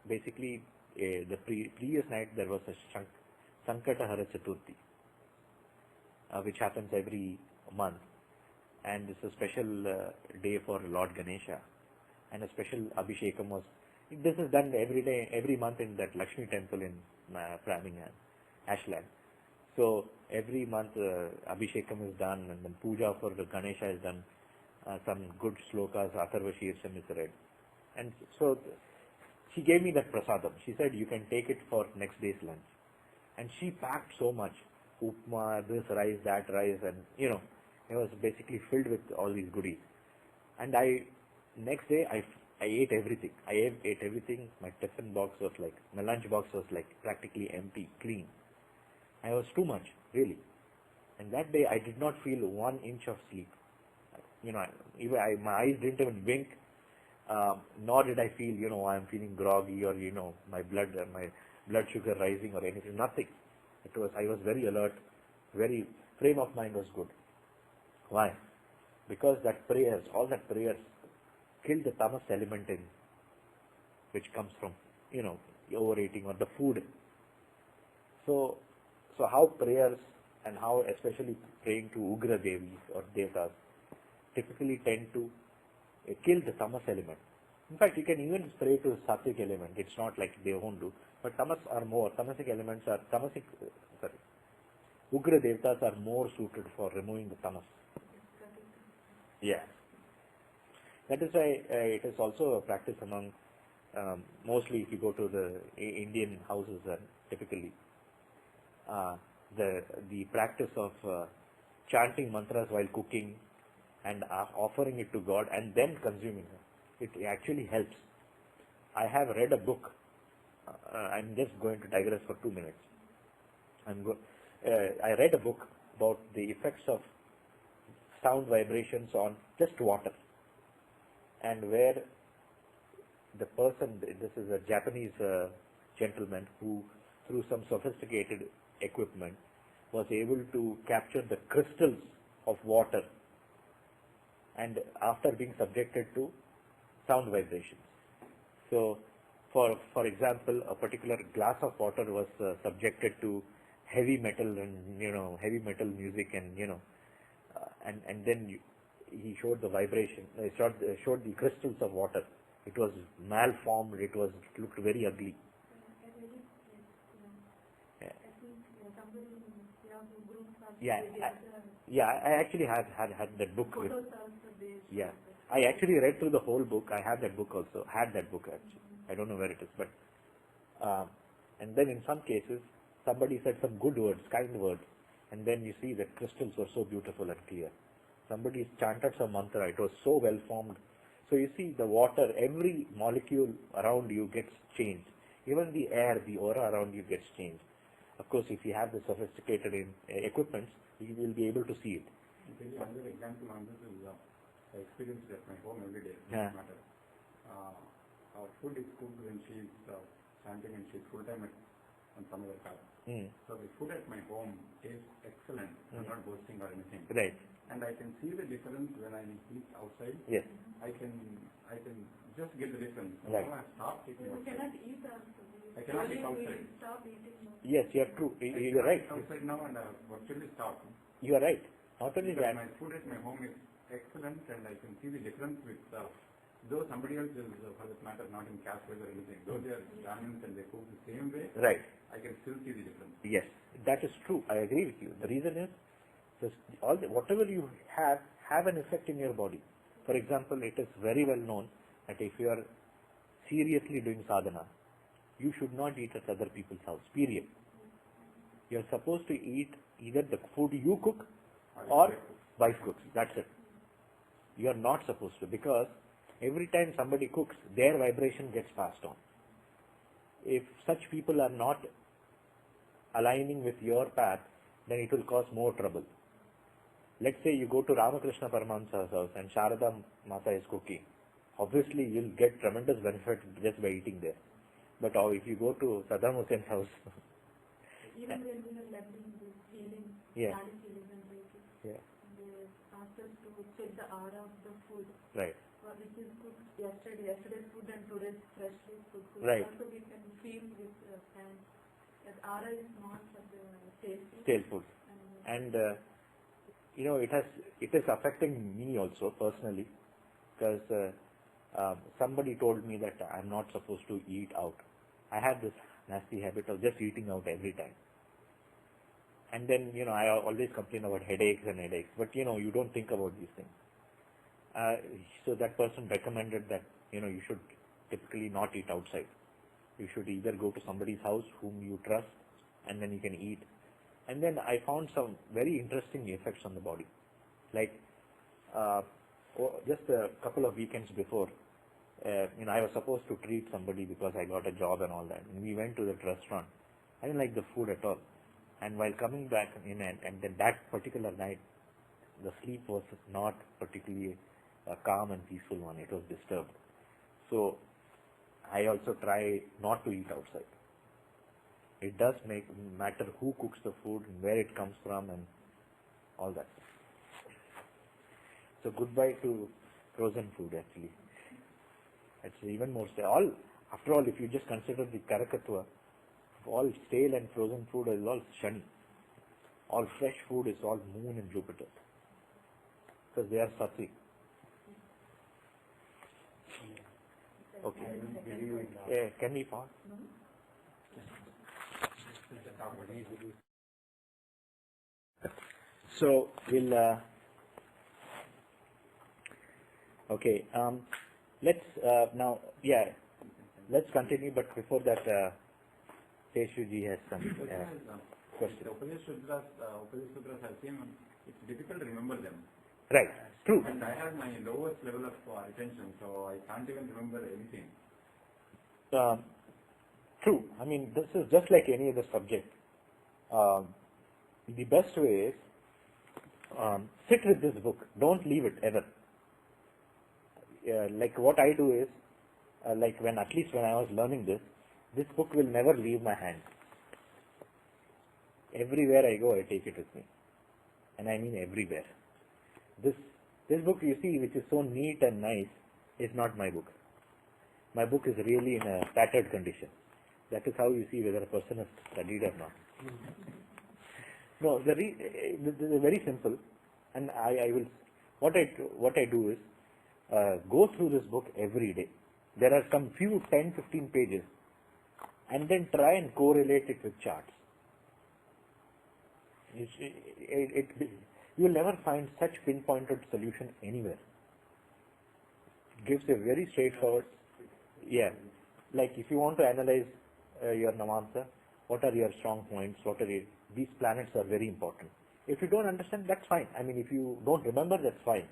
basically the previous night there was a Sankatahara Chaturthi, which happens every month, and it's a special day for Lord Ganesha, and a special Abhishekam was. This is done every day, every month in that Lakshmi temple in Framingham, Ashland. So every month Abhishekam is done, and then puja for the Ganesha is done. Some good slokas, Atharva Shirsham is read, and so she gave me that prasadam. She said you can take it for next day's lunch, and she packed so much upma, this rice, that rice, and it was basically filled with all these goodies. And next day I ate everything. I ate everything. My tiffin box was like, my lunch box was like practically empty, clean. I was too much, really. And that day I did not feel 1 inch of sleep. My eyes didn't even wink, nor did I feel, I'm feeling groggy or, my blood sugar rising or anything, nothing. I was very alert, frame of mind was good. Why? Because all that prayers killed the tamas element in, which comes from, overeating or the food. So how prayers and how especially praying to Ugra Devis or Devtas typically tend to kill the tamas element. In fact, you can even pray to sattvic element. It's not like they won't do. But tamasic elements are, Ugra Devtas are more suited for removing the tamas. Yeah. That is why it is also a practice among, mostly if you go to the Indian houses, typically, the practice of chanting mantras while cooking and offering it to God and then consuming it. It actually helps. I have read a book. I'm just going to digress for 2 minutes. I read a book about the effects of sound vibrations on just water, and where the person, this is a Japanese gentleman who, through some sophisticated equipment, was able to capture the crystals of water, and after being subjected to sound vibrations. So, for example, a particular glass of water was subjected to heavy metal and heavy metal music, and and then he showed the vibration. He showed the crystals of water. It was malformed. It looked very ugly. Yeah, I actually had that book. Yeah, I actually read through the whole book. I have that book also. Had that book actually. I don't know where it is, but and then in some cases somebody said some good words, kind words, and then you see that crystals were so beautiful and clear. Somebody chanted some mantra. It was so well formed. So you see the water, every molecule around you gets changed. Even the air, the aura around you gets changed. Of course, if you have the sophisticated equipments, you will be able to see it. Another example on this is I experienced at my home every day. Yeah. Matter. Our food is cooked when she is chanting and she is full time on some other car. So the food at my home is excellent. I'm not boasting or anything. Right. And I can see the difference when I eat outside. Yes. I can just get the difference. Right. Now I stop eating You outside. cannot eat outside. I cannot eat outside. Stop eating. Yes, you are true. You are right. Outside now and I virtually stop. You are right. Not only Because that. my food at my home is excellent, and I can see the difference with though somebody else is, for that matter, not in caste or anything. Though they are Brahmins and they cook the same way, Right. I can still see the difference. Yes, that is true. I agree with you. The reason is, whatever you have an effect in your body. For example, it is very well known that if you are seriously doing sadhana, you should not eat at other people's house. Period. You are supposed to eat either the food you cook or wife cooks. That's it. You are not supposed to, because every time somebody cooks, their vibration gets passed on. If such people are not aligning with your path, then it will cause more trouble. Let's say you go to Ramakrishna Paramahamsa's house and Sharada Mata is cooking. Obviously, you'll get tremendous benefit just by eating there. But if you go to Saddam Hussein's house, Even when we are learning this, he Yeah. Yeah. They asked us to check the aura of the food. Right. Which is cooked yesterday's food and today's freshly cooked food. Right. Also we can feel with hand that aura is not for the Stale food. And it is affecting me also personally, because somebody told me that I'm not supposed to eat out. I have this nasty habit of just eating out every time. And then, I always complain about headaches, but you don't think about these things. So that person recommended that, you should typically not eat outside. You should either go to somebody's house whom you trust, and then you can eat. And then I found some very interesting effects on the body. Like, just a couple of weekends before, I was supposed to treat somebody because I got a job and all that. And we went to that restaurant. I didn't like the food at all. And while coming back in, and then that particular night, the sleep was not particularly a calm and peaceful one. It was disturbed. So I also try not to eat outside. It does matter who cooks the food and where it comes from and all that. So goodbye to frozen food actually. It's even more stale. After all, if you just consider the Karakatva, all stale and frozen food is all Shani. All fresh food is all Moon and Jupiter. Because they are Sattvic. Okay. Can we pause? So we'll let's now let's continue, but before that Teshuji has some questions. The Upanishad I've seen, it's difficult to remember them. Right, true. And I have my lowest level of attention, so I can't even remember anything. True. I mean, this is just like any other subject. The best way is sit with this book. Don't leave it ever. Like what I do is, at least when I was learning this book will never leave my hand. Everywhere I go, I take it with me. And I mean everywhere. This book you see, which is so neat and nice, is not my book. My book is really in a tattered condition. That is how you see whether a person has studied or not. No, this is very simple, and I will. What I do is go through this book every day. There are some few 10-15 pages, and then try and correlate it with charts. You will never find such pinpointed solution anywhere. It gives a very straightforward. Yeah, like if you want to analyze your Navamsa, what are your strong points? These planets are very important. If you don't understand, that's fine. I mean, if you don't remember, that's fine.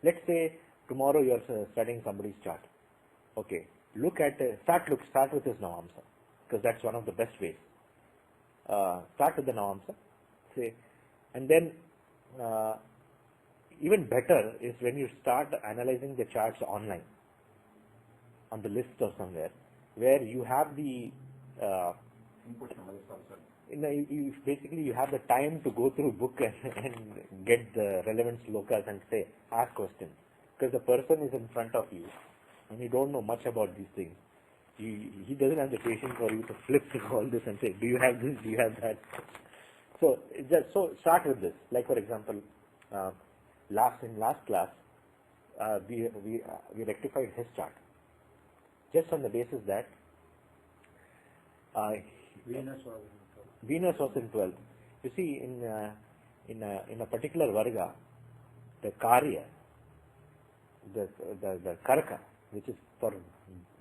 Let's say tomorrow you are studying somebody's chart. Okay, start with his Navamsa, because that's one of the best ways. Start with the Navamsa, and then even better is when you start analyzing the charts online, on the list or somewhere, where you have the Input from others also. basically you have the time to go through book and get the relevant slokas and ask questions, because the person is in front of you and you don't know much about these things. He doesn't have the patience for you to flip through all this and say, do you have this, do you have that? So start with this. Like for example, in last class we rectified his chart just on the basis that Venus was in 12th. You see, in a particular varga, the Karya, the Karaka, which is for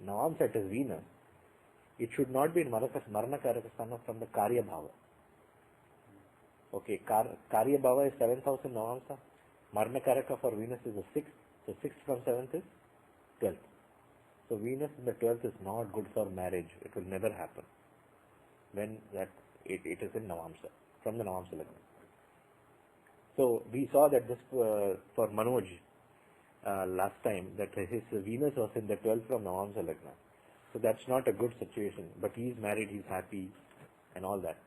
Navamsa, it is Venus. It should not be in Marana Karakasthana from the Karya Bhava. Okay, Karya Bhava is 7th house in Navamsa. Marana Karaka for Venus is the 6th. So 6th from 7th is 12th. So Venus in the 12th is not good for marriage. It will never happen when it is in Navamsa, from the Navamsa Lagna. So we saw that this for Manoj last time, that his Venus was in the 12th from Navamsa Lagna. So that's not a good situation. But he is married, he is happy and all that.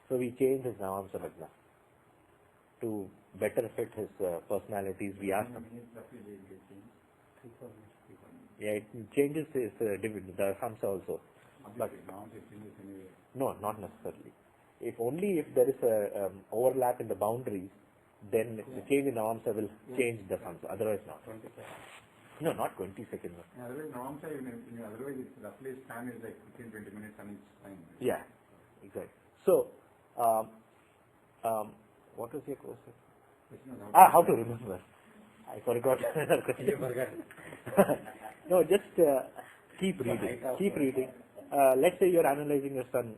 So we changed his Navamsa Lagna. to better fit his personalities. We asked him. Yeah, it changes his the Hamsa also. But no, not necessarily. If only if there is a overlap in the boundaries, then the change in the Hamsa will change the Hamsa. Otherwise, not. No, not 20 seconds. Otherwise, otherwise, it's roughly span is like 15-20 minutes on each time. Yeah, exactly. So, what was your question? How to remember? I forgot another question. You forgot. No, just keep reading. Keep reading. Let's say you're analyzing your son,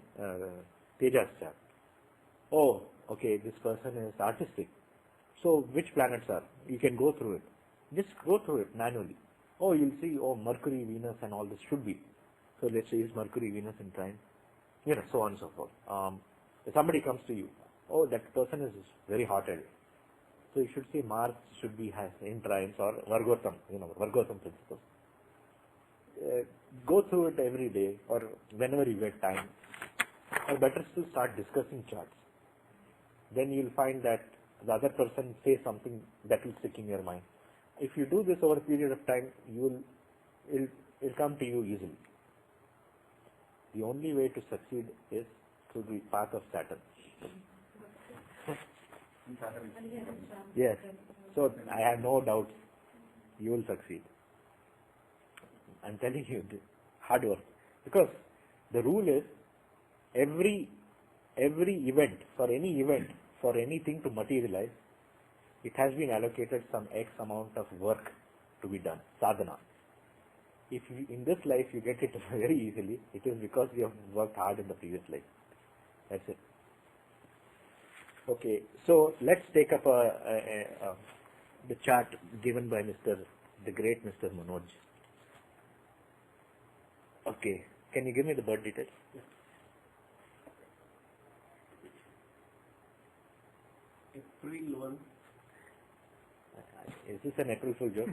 Teja's chart. Oh, okay, this person is artistic. So, which planets are? You can go through it. Just go through it manually. Oh, you'll see, oh, Mercury, Venus and all this should be. So, let's say is Mercury, Venus in trine. You know, so on and so forth. If somebody comes to you, oh, that person is very hot-headed. So, you should say Mars should be has in trines or Vargotam, Vargotam principles. Go through it every day or whenever you get time. Or better still, start discussing charts. Then you'll find that the other person says something that will stick in your mind. If you do this over a period of time, it'll come to you easily. The only way to succeed is through the path of Saturn. Yes. So I have no doubt you will succeed. I'm telling you, hard work. Because the rule is every event, for anything to materialize, it has been allocated some X amount of work to be done, sadhana. If you, in this life you get it very easily, it is because you have worked hard in the previous life. That's it. Okay, so let's take up the chart given by the great Mr. Manoj. Okay, can you give me the birth details? April 1. Is this an April Fool joke?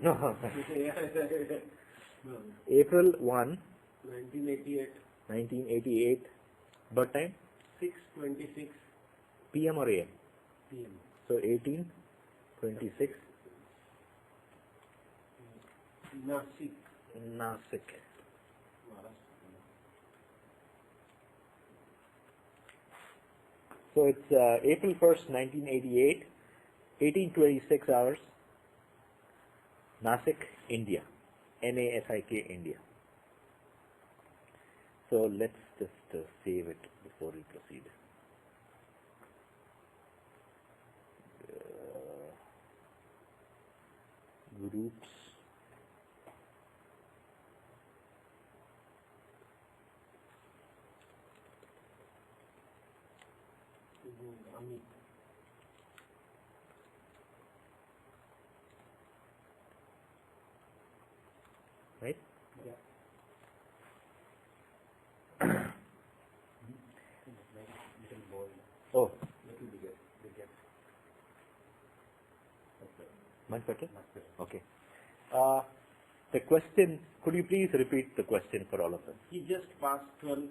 No. No. April 1, 1988, 1988. Birth time? 6:26 PM or AM? PM. So 1826. Nasik, Nasik. Maharashtra. So it's April 1st, 1988, 1826 hours, Nasik, India, Nasik, India. So let's just save it before we proceed. Groups. Amit. Right? Yeah. Little bold, Oh, little bigger. much better? Much better. Okay. The question, could you please repeat the question for all of us? He just passed 12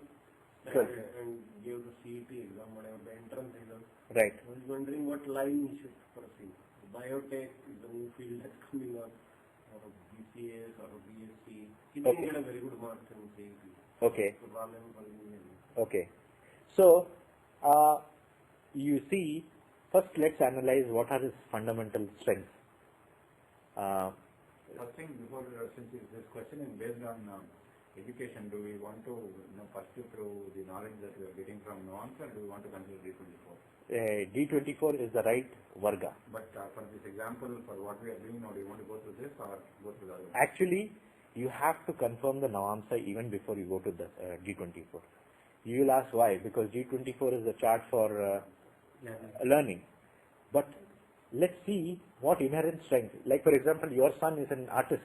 12. and gave the CET exam, whatever, the entrance exam. Right. I was wondering what line he should pursue. Biotech is the new field that's coming up, or BCS or BSc. He didn't Okay. get a very good mark in CET. Okay. So Raman for engineering. Okay. So, you see, first let's analyze what are his fundamental strengths. First thing, before since this question is based on education, do we want to pursue through the knowledge that we are getting from Nuance, or do we want to consider D24? D24 is the right Varga. But for this example, for what we are doing now, do you want to go through this or go through the other? Actually, you have to confirm the Navamsa even before you go to the D24. You will ask why, because D24 is the chart for learning. But let's see what inherent strength. Like for example, your son is an artist.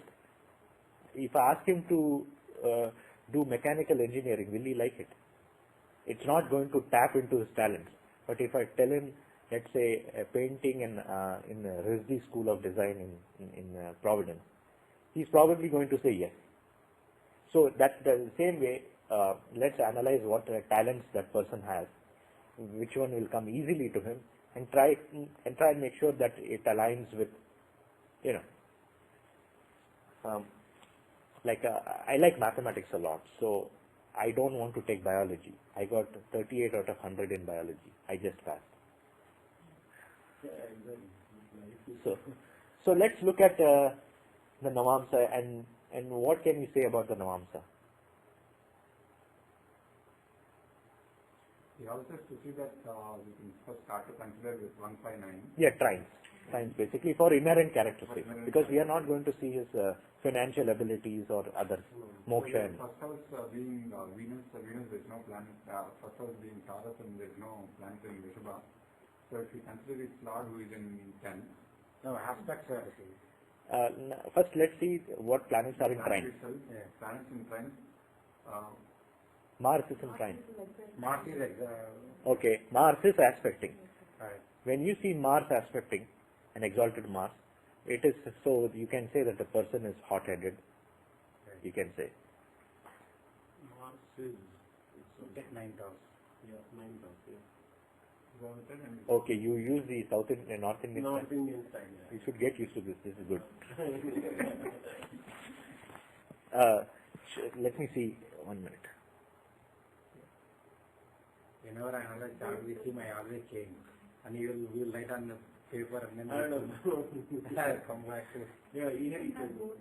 If I ask him to do mechanical engineering, will he like it? It's not going to tap into his talents. But if I tell him, let's say, painting in Rizvi School of Design in Providence, he's probably going to say yes. So that's the same way. Let's analyze what talents that person has, which one will come easily to him, and try and make sure that it aligns with, you know, I like mathematics a lot, so I don't want to take biology. I got 38 out of 100 in biology. I just passed. Yeah, exactly. So let's look at the Navamsa and what can we say about the Navamsa? He also has to see that we can first start to consider with 159. Yeah, trines basically for inherent characteristics, because we are not going to see his financial abilities or other moksha. And First house being Venus, Venus there is no planet. First house being Taurus and there is no planet in Vrishabha. So if we consider its Lord who is in 10. No, aspects are the same. first let's see what planets are in trine. Planets in trine. Mars is in trine. Mars is Okay, Mars is aspecting. right. When you see Mars aspecting, an exalted Mars, it is so you can say that the person is hot-headed. You can say. Mars is, Get 9,000. yeah, 9,000, yeah. Okay, you use the North Indian. North Indian side, You should get used to this. This is good. yeah. Let me see 1 minute. Whenever I always start with him, I always change. And you will write on the paper and then I don't know. I'll come back to Yeah, here you can go.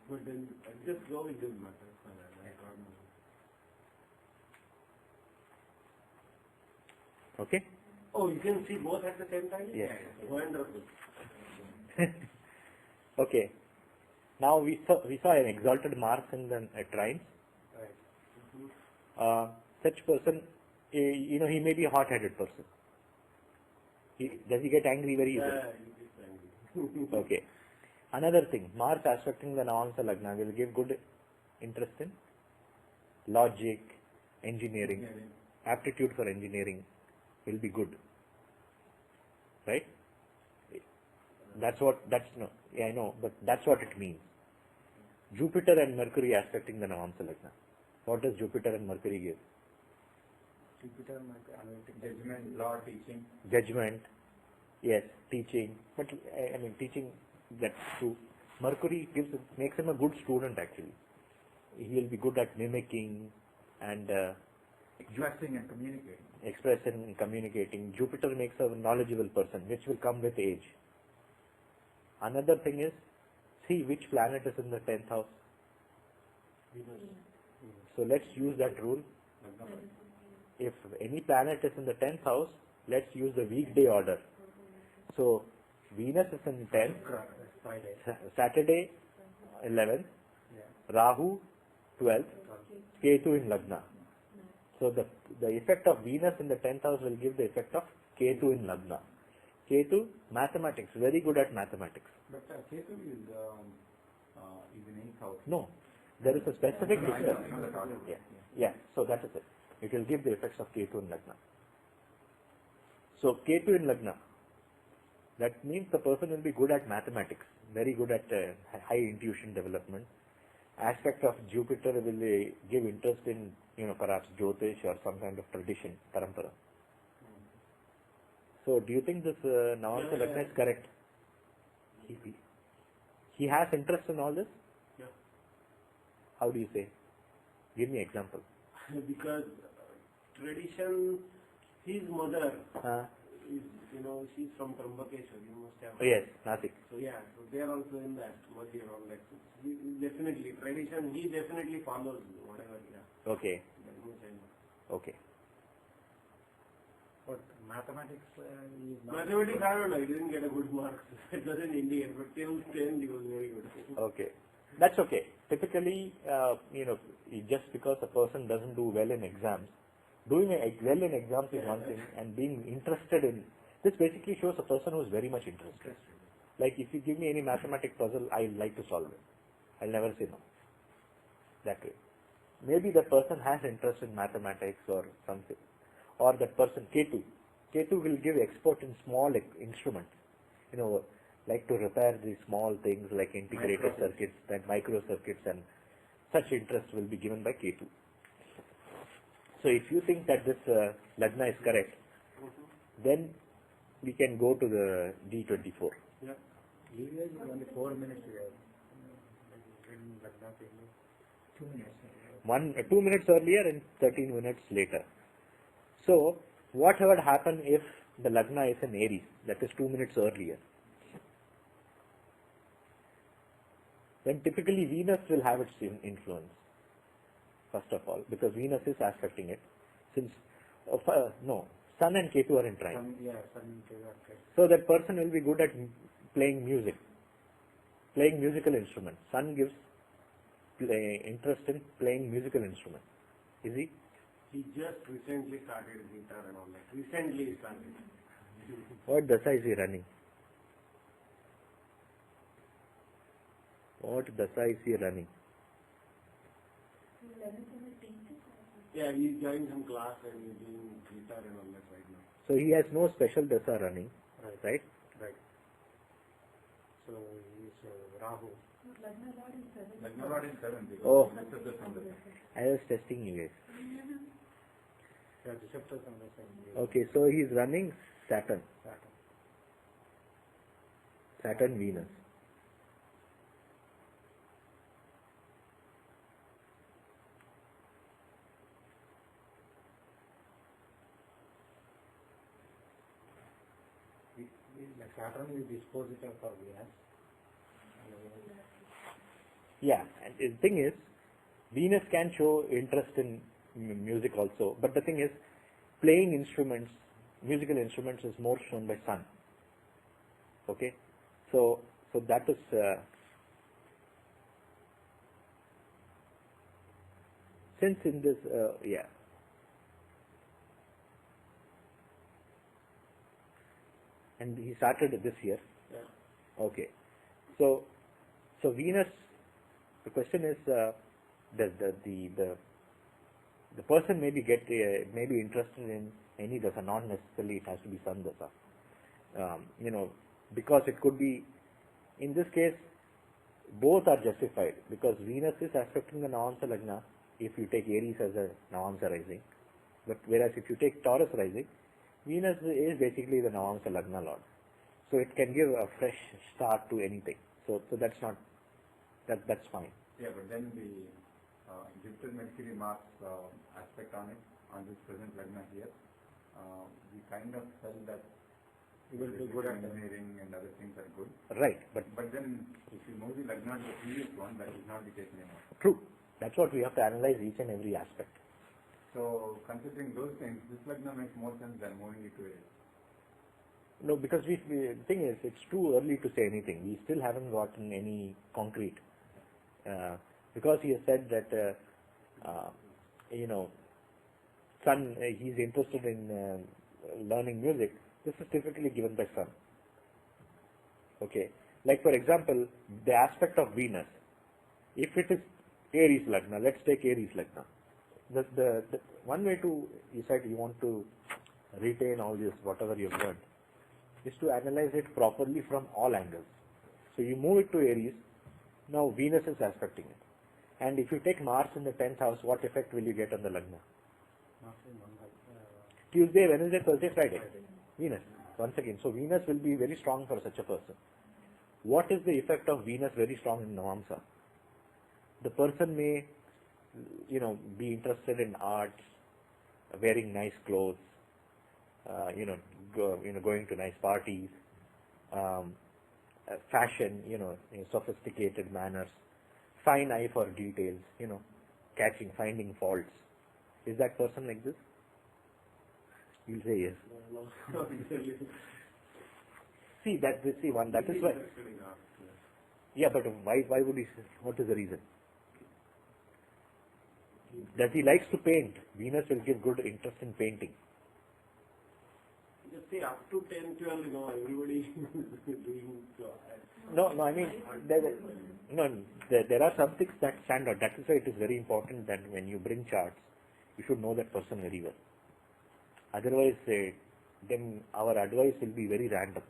But then just go with this matter. Okay. Oh, you can see both at the same time? Yes. Wonderful. Okay. Now we saw an exalted Mars in the trine. Right. Such person, he may be a hot-headed person. Does he get angry very easily? Yeah, you get angry. Okay. Another thing, Mars aspecting the Navamsa Lagna will give good interest in logic, engineering, aptitude for engineering will be good. Right? I know, but that's what it means. Jupiter and Mercury aspecting the Navamsa Lagna. What does Jupiter and Mercury give? Jupiter, analytic Judgment, law, teaching. Judgment, yes, teaching, but I mean teaching, that's true. Mercury makes him a good student actually. He will be good at mimicking and Expressing and communicating. expressing and communicating. Jupiter makes a knowledgeable person, which will come with age. Another thing is, see which planet is in the 10th house. So let's use that rule. If any planet is in the 10th house, let's use the weekday order. So Venus is in 10th, Friday. Saturday 11th, Rahu 12th, Ketu in Lagna. So the effect of Venus in the 10th house will give the effect of Ketu in Lagna. Ketu, mathematics, very good at mathematics. But Ketu is in 8th house. No, there is a specific No, I difference. know that order. Yeah, so that is it. It will give the effects of Ketu in Lagna. So Ketu in Lagna, that means the person will be good at mathematics, very good at high intuition development. Aspect of Jupiter will give interest in, perhaps Jyotish or some kind of tradition, parampara. So do you think this Navamsa Lagna is correct? He has interest in all this? Yeah. How do you say? Give me example. Because tradition, his mother is, she's from Trambakeshwar, you must have. Oh, yes, Nasik. So yeah, so they are also in that, what you know, like, he definitely, tradition, he definitely follows whatever, yeah. Okay, That much I know. okay. But mathematics is not. Mathematics, I don't know, he didn't get a good mark. It was in Indian, but till 10 he was very good. Okay. That's okay. Typically, just because a person doesn't do well in exams, doing well in exams is one thing, and being interested in this basically shows a person who is very much interested. Like if you give me any mathematics puzzle, I like to solve it. I'll never say no. That way. Maybe that person has interest in mathematics or something. Or that person, Ketu. Ketu will give expert in small instruments. Like to repair these small things like integrated circuits and micro circuits, and such interest will be given by Ketu. So if you think that this Lagna is correct, then we can go to the D24. Yeah. Usually it's only 4 minutes here. When Lagna came, 2 minutes. 2 minutes earlier and 13 minutes later. So what would happen if the Lagna is in Aries, that is 2 minutes earlier? Then typically Venus will have its influence, first of all, because Venus is aspecting it. Since, Sun and Ketu are in trine. Sun and Ketu are trine. So that person will be good at playing music, playing musical instruments. Sun gives interest in playing musical instruments. Is he? He just recently started guitar and all that. Recently he started. What dasa is he running? What dasa is he running? Yeah, he's joined some class and he's doing guitar and all that right now. So he has no special dasa running, right? Right. So he's Rahu. Lagna Lord in 7. Oh. This is the Sunday. I was testing you guys. Yeah, Jyothishya on the same. Okay, so he's running Saturn, Venus. Saturn is dispositive for Venus. Yeah, and the thing is, Venus can show interest in music also, but the thing is, playing instruments, musical instruments is more shown by Sun. Okay, so that is since in this and he started this year. Yeah. Okay, so Venus. The question is, the person may be interested in any dasa, not necessarily it has to be Sun dasa. Because it could be, in this case, both are justified because Venus is affecting the Navamsa Lagna if you take Aries as a Navamsa rising, but whereas if you take Taurus rising, Venus is basically the Navamsa Lagna Lord. So it can give a fresh start to anything. So that's not, that's fine. Yeah, but then the Jupiter Mercury Mars aspect on it, on this present Lagna here, we kind of felt that You will be good at engineering and other things are good. Right, but then if you move the Lagna to the previous one, that is not the case anymore. true. That's what we have to analyze each and every aspect. So considering those things, this Lagna makes more sense than moving it to Aries. No, because the thing is, it's too early to say anything. We still haven't gotten any concrete. Because he has said that, Sun, he's interested in learning music. This is typically given by Sun. Okay. Like for example, the aspect of Venus. If it is Aries Lagna, let's take Aries Lagna. The one way to decide you want to retain all this, whatever you've learned, is to analyze it properly from all angles. So you move it to Aries, now Venus is aspecting it. And if you take Mars in the 10th house, what effect will you get on the Lagna? Tuesday, Wednesday, Thursday, Friday. Venus. Once again, so Venus will be very strong for such a person. What is the effect of Venus very strong in Navamsa? The person may, be interested in arts, wearing nice clothes, going to nice parties, fashion, sophisticated manners, fine eye for details, finding faults. Is that person like this? You'll say yes. No. See, that is why. Yeah, but why would he, what is the reason? That he likes to paint. Venus will give good interest in painting. Just say up to 10, 12, everybody doing. No, I mean, there are some things that stand out. That is why it is very important that when you bring charts, you should know that person very well. Otherwise, then our advice will be very random.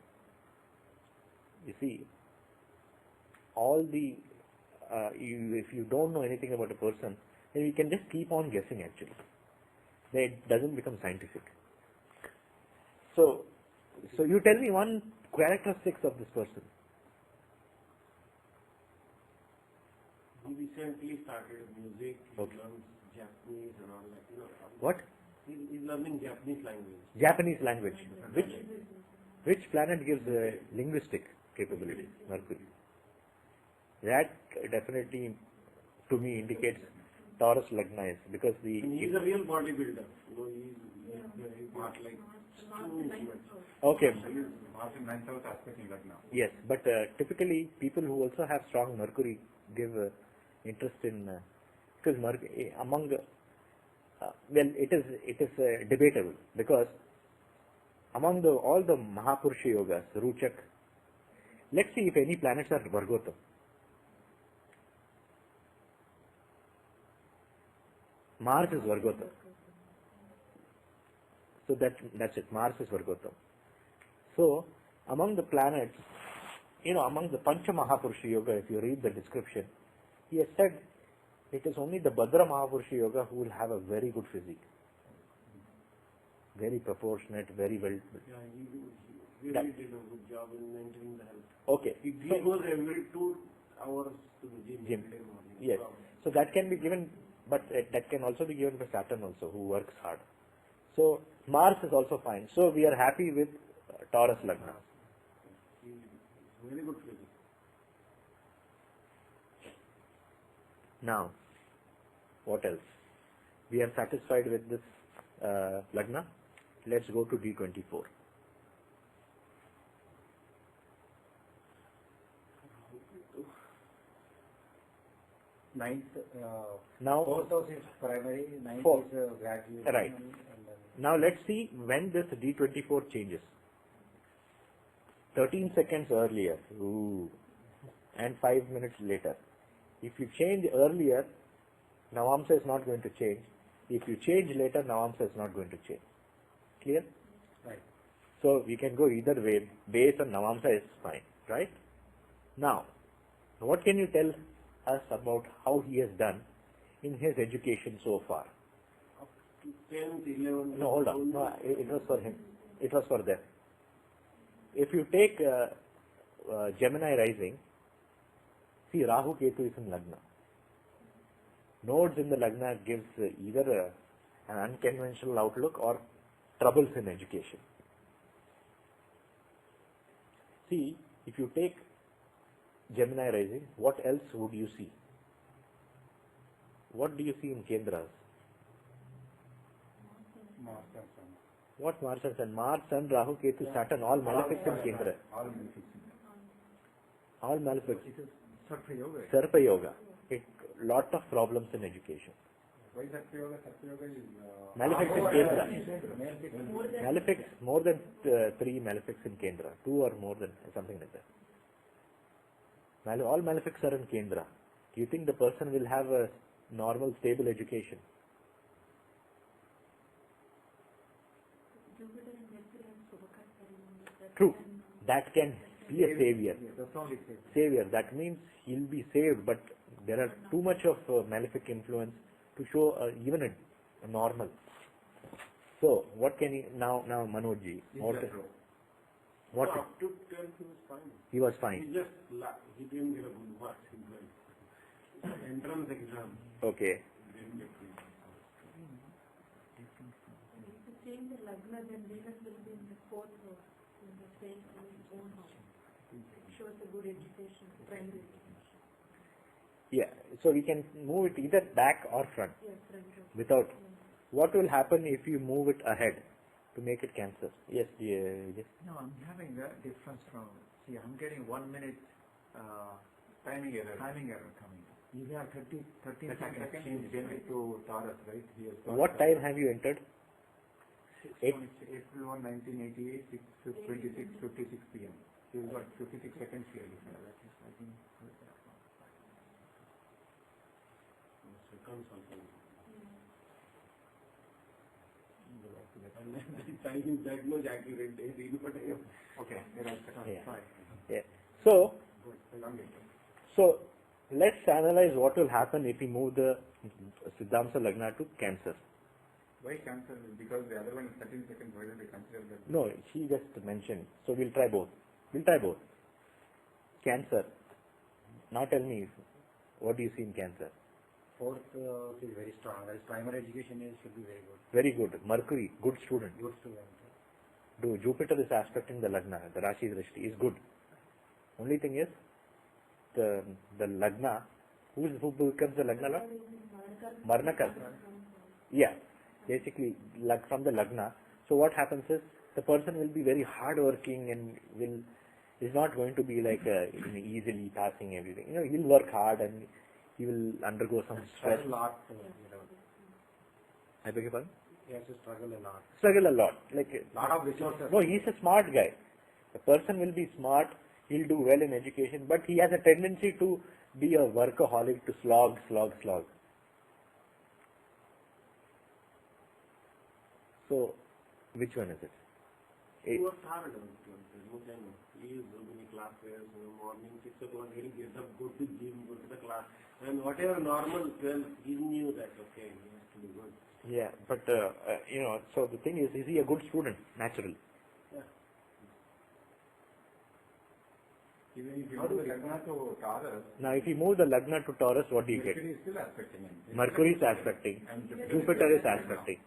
You see, if you don't know anything about a person, then you can just keep on guessing actually. then it doesn't become scientific. So you tell me one characteristics of this person. He recently started music, he Okay. learns Japanese and all that, What? He's learning Japanese language. Japanese language. Which planet gives linguistic capability? Mercury. That definitely, to me, indicates Taurus Lagna is because And he's a real bodybuilder. He's not like okay. Mars in 9th house aspect in Lagna. Yes, but typically people who also have strong Mercury give interest in because among well, it is debatable because among all the Mahapurusha yogas, Ruchak, let's see if any planets are Vargotam. Mars is Vargotam. So that's it. Mars is Vargotam. So among the planets, among the Pancha Mahapurusha Yoga, if you read the description, he has said it is only the Bhadra Mahapurusha Yoga who will have a very good physique. Very proportionate, very well. Yeah, he really did a good job in maintaining the health. Okay. He goes every 2 hours to the gym. Every day morning. Yes. So that can be given, but that can also be given by Saturn also, who works hard. So Mars is also fine. So we are happy with Taurus Lagna. Very good physique. Now, what else? We are satisfied with this Lagna. Let's go to D24. Ninth, Now, fourth house is primary, ninth Fourth. is graduation. Right. And now let's see when this D24 changes. 13 seconds earlier, ooh, and 5 minutes later. If you change earlier, Navamsa is not going to change. If you change later, Navamsa is not going to change. Clear? right. So we can go either way. Base and Navamsa is fine, right? Now, what can you tell us about how he has done in his education so far? Up to 10th, 11th. No, hold on. No, it was for him. It was for them. If you take Gemini rising, see Rahu Ketu is in Lagna. Nodes in the Lagna gives either an unconventional outlook or troubles in education. See, if you take Gemini rising, what else would you see? What do you see in Kendras? Mars and Sun. What Mars and Sun? Mars, Sun, Rahu, Ketu, Saturn, all malefics in Kendra. All benefits. All malefics. It is Sarpa Yoga. Sarpa Yoga. Lot of problems in education. Why Sarpa Yoga? Sarpa Yoga is... Malefics in Kendra. Malefics, more than 3 malefics in Kendra. 2 or more than, something like that. All malefics are in Kendra. Do you think the person will have a normal, stable education? Jupiter and Mercury and Subhakarta are in True. That can be a savior. Yeah, that's only savior. Savior. That means he'll be saved, but there are too much of malefic influence to show even a normal. So, what can he, now Manojji, what, Up to 10th, he was fine. he was fine. He didn't get a good marks in 12th. Entrance exam. Okay. He didn't get good marks. If you change the Lagna, then Venus will be in the 4th house, in the same own house. It shows a good education, primary education. Yeah, so we can move it either back or front Yes, front row. without. What will happen if you move it ahead to make it Cancer? Yes, yes. No, I'm having a difference from, see, I'm getting 1 minute timing error coming. You have 13 seconds. Change Gemini to Taurus, right? He has got What time have you entered? April 1, 1988, 6:26:56 p.m. He's got 56 seconds here. That is, I think, Seconds also. And the time is that much accurate. They read what I have. Okay, there are seconds. Yeah. Fine. Yeah. So, Good. Long distance. so let's analyze what will happen if we move the Siddhamsa Lagna to Cancer. Why Cancer? Because the other one is 13 seconds. Why don't we consider that? No, she just mentioned. So we'll try both. We'll try both. Cancer. Now tell me, what do you see in Cancer? Fourth is very strong. That is primary education should be very good. Very good. Mercury, good student. Good student. Do Jupiter is aspecting the Lagna, the Rashi Drishti is good. Only thing is, the Lagna, who becomes the Lagna Lord? Marnakar. Yeah, basically from the Lagna. So what happens is, the person will be very hard-working and is not going to be like easily passing everything. He'll work hard and he will undergo some stress. A lot. I beg your pardon? He has to struggle a lot. Struggle a lot. Like Lot of resources. no, he's a smart guy. The person will be smart. He'll do well in education, but he has a tendency to be a workaholic, to slog. So, which one is it? He was tired of it. There's no time. He is doing classes in the morning, 6 o'clock, he'll get up, go to gym, go to the class. And whatever normal 12, he knew that, okay, he has to be good. Yeah, but so the thing is he a good student? Naturally. Yeah. Even if you move the Lagna to Taurus, Now, if you move the Lagna to Taurus, what do you get? Mercury is still aspecting him. Mercury is aspecting. And Jupiter is aspecting.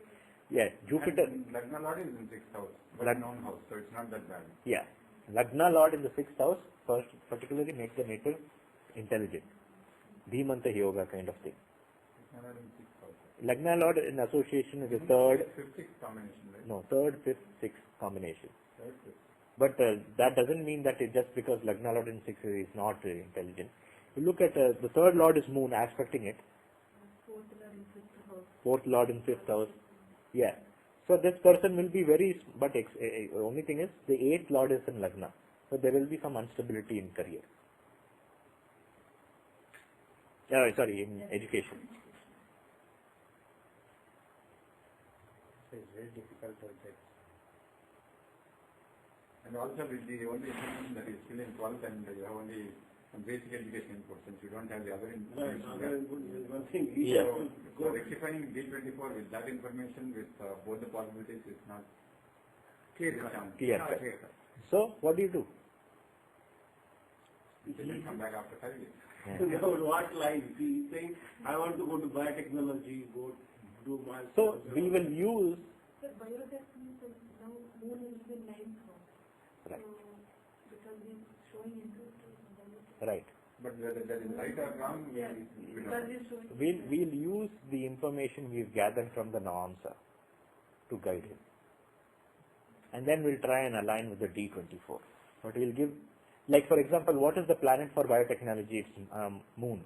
Yeah, Jupiter. And Lagna Lord is in 6th house, but known house, so it's not that bad. Yeah, Lagna Lord in the 6th house first particularly makes the native intelligent. Dhimanta yoga kind of thing. Lagna Lord in 6th house. Lagna Lord in association with the third, 5th, 6th combination, right? no, third, fifth, sixth combination. 3rd, 5th. But that doesn't mean that it just because Lagna Lord in 6th is not intelligent. You look at the third Lord is Moon aspecting it, Fourth Lord in fifth house. fourth Lord in 5th house. Yeah. So this person will be very, but only thing is the 8th Lord is in Lagna. So there will be some instability in career. Sorry, in education. It's very difficult to judge. And also with the only information that is still in 12th and you have only some basic education input since you don't have the other Right, information. other input is one thing. Yeah. So rectifying D24 with that information with both the possibilities is not Clear. Clear. Not clear. So what do you do? you can come back after 5 years. Now, what line? He is saying, I want to go to biotechnology, go do my... So we will use, But biotech means now moon is in ninth house. right, So, because he's showing interest in biotech. right. But whether that is right or wrong, we Yeah, we because don't know. he's showing. We'll use the information we've gathered from the Naamsa to guide him. And then we'll try and align with the D24. But we'll give, like for example, what is the planet for biotechnology? It's Moon.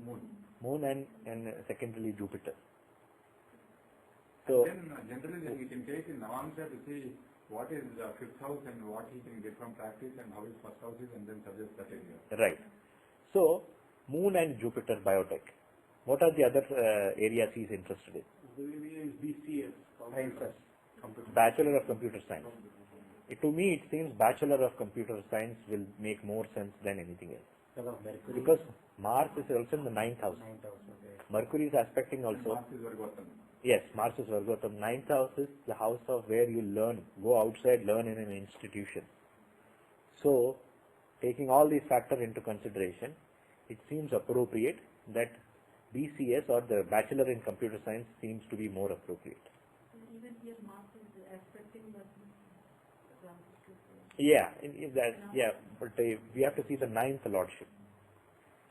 Moon and secondarily Jupiter. So, Then generally then we can take in Navamsa to see what is 5th house and what he can get from practice and how his 1st house is and then suggest that area. right. So, Moon and Jupiter biotech. What are the other areas he's interested in? The area is BCS. Sciences. Bachelor of Computer Science. To me, it seems Bachelor of Computer Science will make more sense than anything else. Because of Mercury. Because Mars is also in the 9th house. 9th house. Okay. Mercury is aspecting also. Mars is Vargotham. Yes, Mars is Vargotham. 9th house is the house of where you learn, go outside, learn in an institution. So, taking all these factors into consideration, it seems appropriate that BCS or the Bachelor in Computer Science seems to be more appropriate. Even here Mars is expecting that. Yeah, but we have to see the 9th Lordship.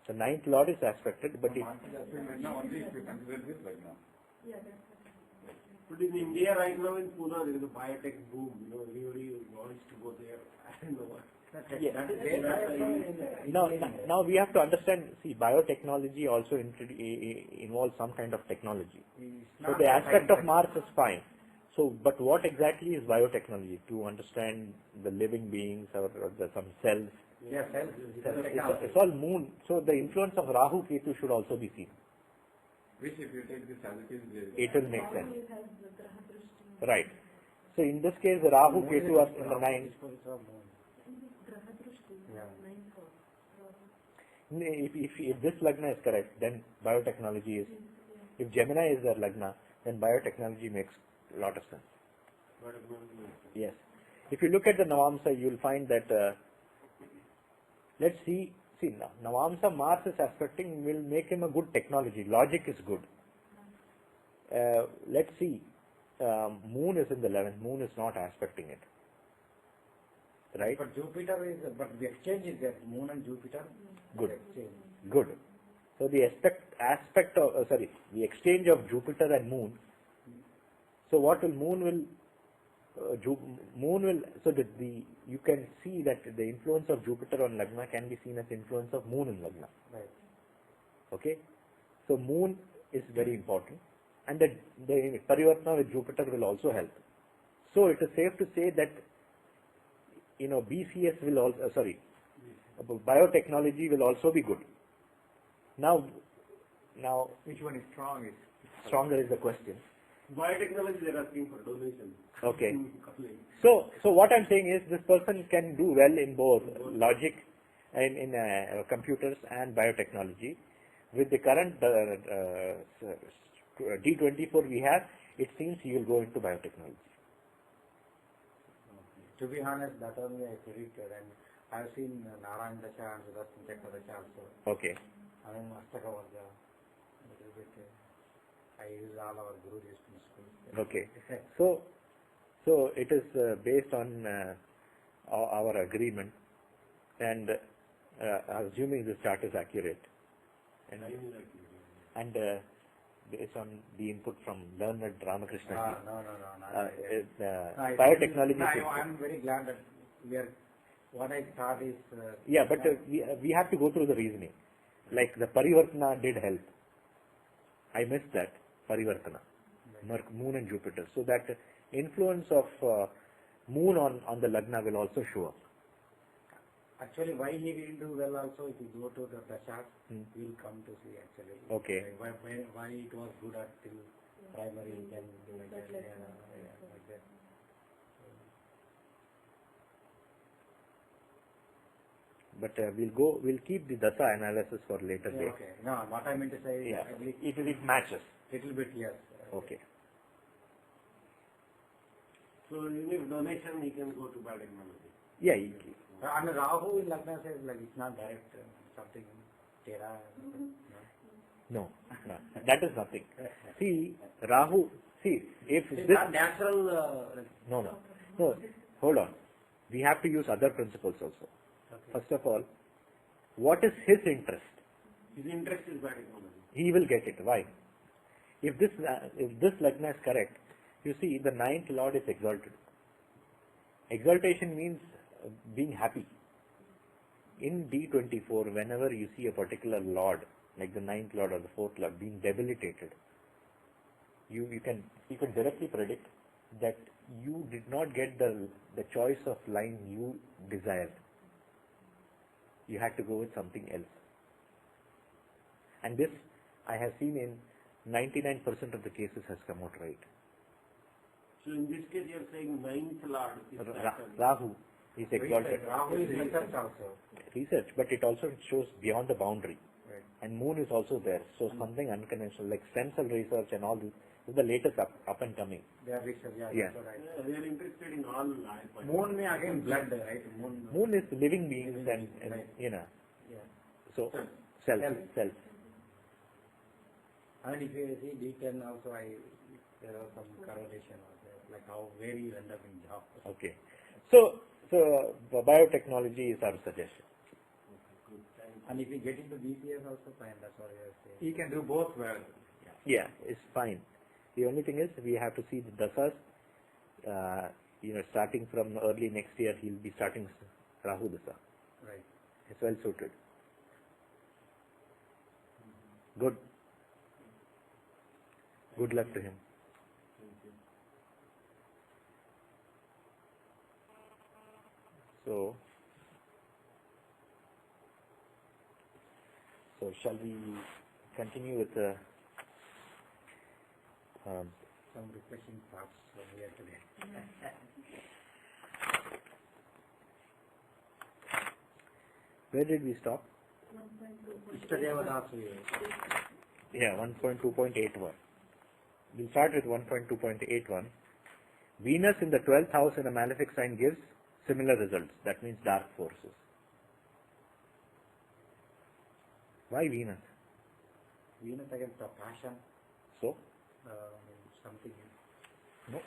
The 9th Lord is aspected, but So it, Mars is actually right now only if you consider this right now. Yeah, that's But in India right now in Pune, there is a biotech boom, everybody wants to go there. I don't know what. Yeah. That is there. now we have to understand, see, biotechnology also involves some kind of technology. So the aspect of Mars is fine. So, but what exactly is biotechnology? To understand the living beings or some cells. Yes, It's all moon. So the influence of Rahu Ketu should also be seen. Which if you take this as it is, It will make sense. Rahu has the Graha Drishti. Right. So in this case, Rahu Ketu are in the 9th. Graha Drishti, Yeah. ninth house. Rahu. If this Lagna is correct, then biotechnology is. If Gemini is the Lagna, then biotechnology makes lot of sense. Biotechnology. Yes. If you look at the Navamsa, you will find that, let's see, Navamsa Mars is aspecting will make him a good technology. Logic is good. Let's see, Moon is in the 11th. Moon is not aspecting it. Right? But Jupiter is, but the exchange is there, Moon and Jupiter. Good. Exchange. Good. So the aspect of, the exchange of Jupiter and Moon. So what will Moon will, so that you can see that the influence of Jupiter on Lagna can be seen as influence of Moon in Lagna. Right. Okay? So Moon is very important. And the Parivartana with Jupiter will also help. So it is safe to say that, BCS will also, biotechnology will also be good. Now, Which one is strong? stronger is the question. Biotechnology, they are asking for donation. Okay. So what I'm saying is this person can do well in both logic and in computers and biotechnology. With the current D24 we have, it seems he will go into biotechnology. To be honest, that only I predicted, and I've seen Narayan Dasha and Sudarshan Chakra Dasha also. Okay. I mean, Mastaka Varga, a little bit. I use all our Gurus in school. Okay. So it is based on our agreement, and assuming this chart is accurate, and based on the input from learned Ramakrishna. Biotechnology. I'm very glad that what I thought is. Yeah, but we have to go through the reasoning. Like the Parivartana did help. I missed that Parivartana, Moon and Jupiter. So that influence of Moon on the Lagna will also show up. Actually, why he will do well also, if you go to the Dashas, we will come to see actually. Okay. Why it was good at till primary, then like that. Like that. But we'll keep the Dasa analysis for later date. Okay. No, what I meant to say, Yeah, it matches. little bit, yes. Okay. So even if donation, he can go to biotechnology. Yeah. And Rahu in Lagna says like it's not direct, something, Tera. No, that is nothing. See, Rahu, if It's this... not natural. No, hold on. We have to use other principles also. Okay. First of all, what is his interest? His interest is biotechnology. He will get it. Why? If this Lagna is correct, you see the 9th Lord is exalted. Exaltation means being happy. In D24, whenever you see a particular Lord, like the 9th Lord or the 4th Lord, being debilitated, you can directly predict that you did not get the choice of line you desired. You had to go with something else. And this I have seen in 99% of the cases has come out right. So in this case, you are saying 9th Lord is Saturn. Rahu is exalted. Rahu is research also. Research, but it also shows beyond the boundary. Right. And Moon is also there. So something unconventional, like stem cell research and all this is the latest up and coming. They are research, Yeah. that's right. Yeah, they are interested in all life. Moon may again blood, right? Moon is living beings and Right. Yeah. Cells. So Cells. cells. And if you see D10 also, there are some correlation also, like how where you end up in job. Okay. So biotechnology is our suggestion. And if you get into BCS also, fine, that's what you are saying. He can do both well. Yeah, it's fine. The only thing is we have to see the dasas. Starting from early next year, he'll be starting Rahu Dasa. Right. It's well suited. Good. Good luck to him. So shall we continue with Some refreshing thoughts from here today. where did we stop? Yesterday was also Yeah, 1.2.81. we'll start with 1.2.81. Venus in the 12th house in a malefic sign gives similar results. That means dark forces. Why Venus? Venus against the passion, So? something. No?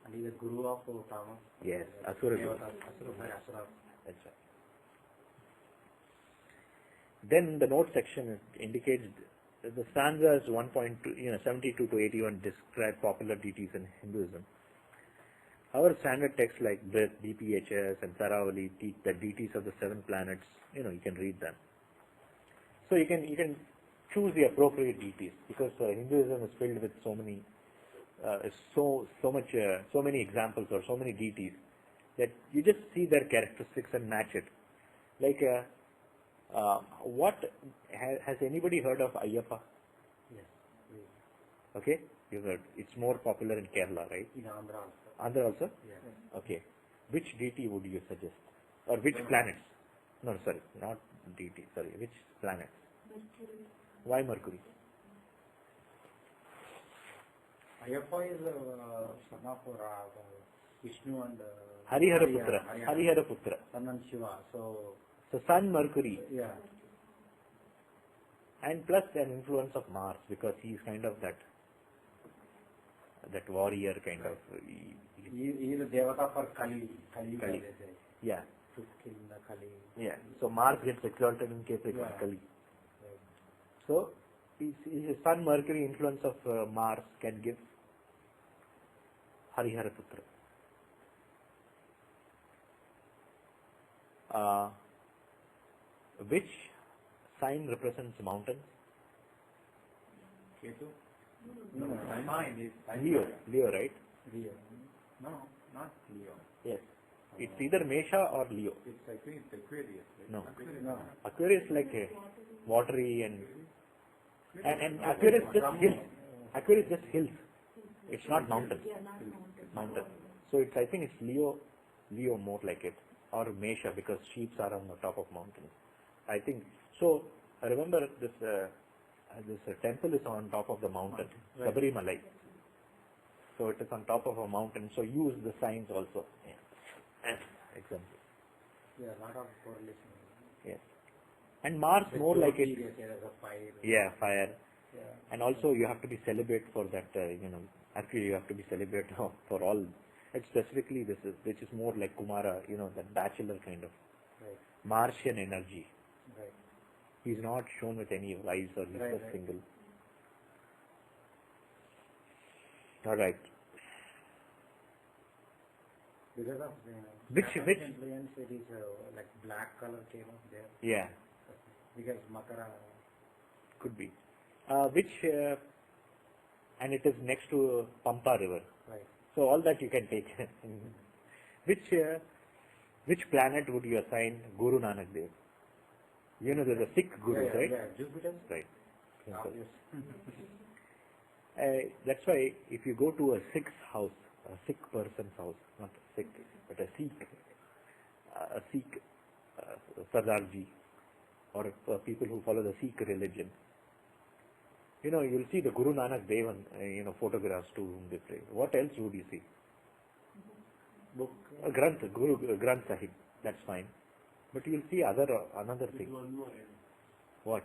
And he's a guru of Kama. Yes, Asura Guru. Asura. That's right. Then the note section indicates the stanzas 72 to 81 describe popular deities in Hinduism. However, standard texts like DPHS and Saravali, the deities of the 7 planets, you can read them. So you can choose the appropriate deities, because Hinduism is filled with so many, so many examples or so many deities that you just see their characteristics and match it. Like, has anybody heard of Ayyappa? Yes. Okay, you've heard. It's more popular in Kerala, right? In Andhra also. Andhra also? Yes. Okay. Which deity would you suggest? Or which planets? No, sorry, not deity, sorry. Which planets? Mercury. Why Mercury? Ayyappa is son of Vishnu and Hariharaputra. Harihara. Hariharaputra. Son and Shiva. So, So Sun, Mercury. yeah. And plus an influence of Mars, because he is kind of that warrior kind of. He is a devata for Kali. Kali. Kali. They say. Yeah. To kill the Kali. Yeah. So Mars gets exalted in case of Yeah. Kali. Right. So his Sun, Mercury influence of Mars can give Hariharaputra. Which sign represents mountains? Ketu? No, fine. It's Leo, right? Leo. No, not Leo. Yes. It's either Mesha or Leo. It's, I think it's Aquarius. Right? No. No. Aquarius like watery and Aquarius just hills. Aquarius just hills. It's not mountains. Yeah, not mountain. Mountain. So it's, I think it's Leo more like it, or Mesha, because sheep are on the top of mountains. I think so. I remember this temple is on top of the mountain, Right. Sabarimalai. So it is on top of a mountain. So use the signs also. Yeah. Example. Yeah, a lot of correlation. Yes. And Mars more like it. There is a fire. Yeah, fire. Yeah. And also you have to be celibate for that. Actually you have to be celibate for all. And specifically which is more like Kumara. That bachelor kind of Right. Martian energy. Right. He's not shown with any wives or he's Right, just right. single. All right. Because of Which- influence, it is like black color came up there. Yeah, Because Makara. could be. And it is next to Pampa River. Right. So all that you can take. Which planet would you assign Guru Nanak Dev? There's a Sikh Guru, yeah, right? Yeah, Jupiter. Right. Obvious. That's why if you go to a Sikh's house, a Sikh person's house, not a Sikh, but a Sikh Sardarji, or people who follow the Sikh religion, you'll see the Guru Nanak Dev, photographs to whom they pray. What else would you see? Book. Granth Sahib, that's fine. But you'll see another thing. One more. What?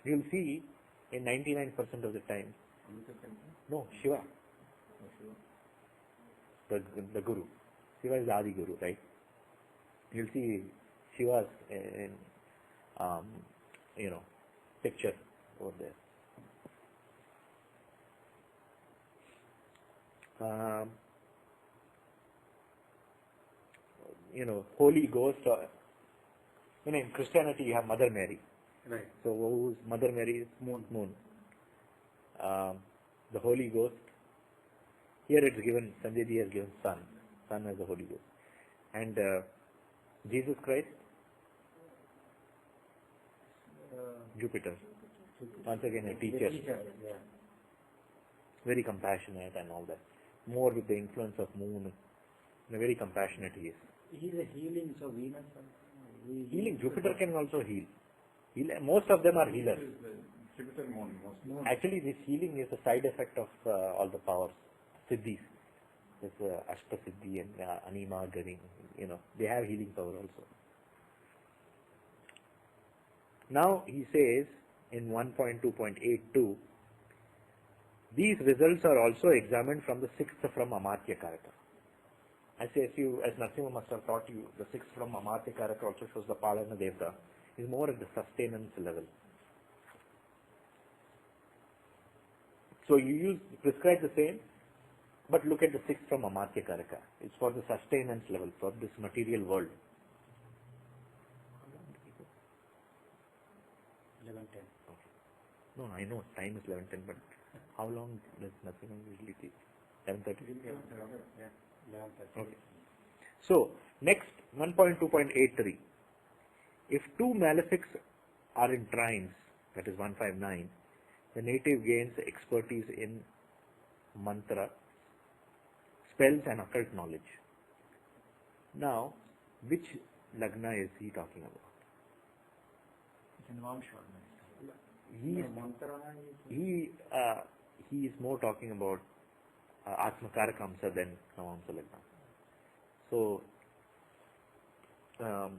You'll see in 99% of the time, no, Shiva, the Guru. Shiva is the Adi Guru, right? You'll see Shiva's picture over there. Holy Ghost. In Christianity you have Mother Mary. Right. So who's Mother Mary? Is Moon. The Holy Ghost. Here it's given, Sanjay Ji has given Sun. Sun as the Holy Ghost. And Jesus Christ, Jupiter. Once again a teacher. Yeah. Very compassionate and all that. More with the influence of Moon. Very compassionate he is. He is a healing, so Venus. Healing, Jupiter can also heal. Most of them are healers. Typical moon. Actually, this healing is a side effect of all the powers, siddhis. There's Ashta Siddhi and Anima Gari, they have healing power also. Now he says in 1.2.82, these results are also examined from the sixth from Amartya Karaka. As Narasimha must have taught you, the sixth from Amartya Karaka also shows the Palana Devta is more at the sustenance level. So you prescribe the same, but look at the sixth from Amartya Karaka. It's for the sustenance level, for this material world. 11:10. Okay. No, I know time is 11:10, but how long does Narasimha usually take? 11:30? Yeah, 11:30. Okay. So, next 1.2.83. If two malefics are in trines, that is 159, the native gains expertise in mantra, spells and occult knowledge. Now, which lagna is he talking about? It's in Vamshwa. He is more talking about Atmakarakamsa than Navamsa lagna. So,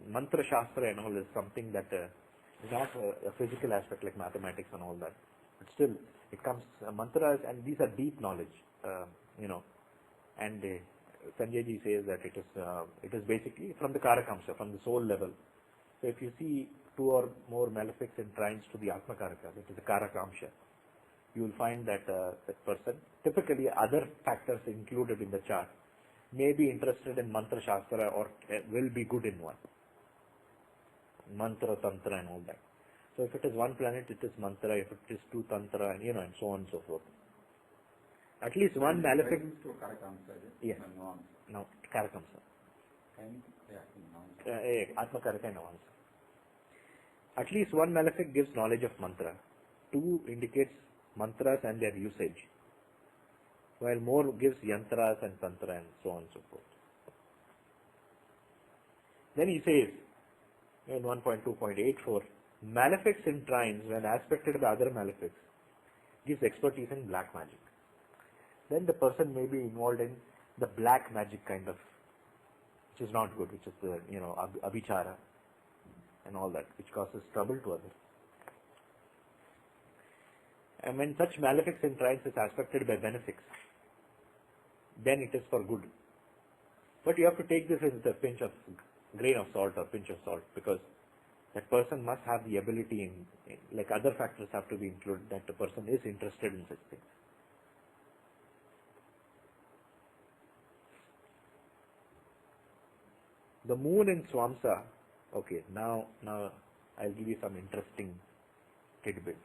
mantra shastra and all is something that is not a physical aspect like mathematics and all that. But still, it comes mantras, and these are deep knowledge, And Sanjay ji says that it is basically from the Karakamsa, from the soul level. So if you see two or more malefics in trines to the Atma Karaka, that is the Karakamsha, you will find that that person, typically other factors included in the chart, may be interested in mantra shastra or will be good in one. Mantra, tantra and all that. So if it is one planet, it is mantra. If it is two, tantra, and and so on and so forth. At least one malefic. To Karakamsa, Yes. Navamsa. No, Karakamsa. And Navamsa. Atma Karaka and Navamsa. At least one malefic gives knowledge of mantra. Two indicates mantras and their usage, while more gives yantras and tantra and so on and so forth. Then he says in 1.2.84, malefics in trines, when aspected by other malefics, gives expertise in black magic. Then the person may be involved in the black magic kind of, which is not good, which is the abhichara and all that, which causes trouble to others. And when such malefics in trines is aspected by benefics, then it is for good. But you have to take this with a grain of salt or pinch of salt, because that person must have the ability in like other factors have to be included, that the person is interested in such things. The moon in Swamsa, okay, now I'll give you some interesting tidbits.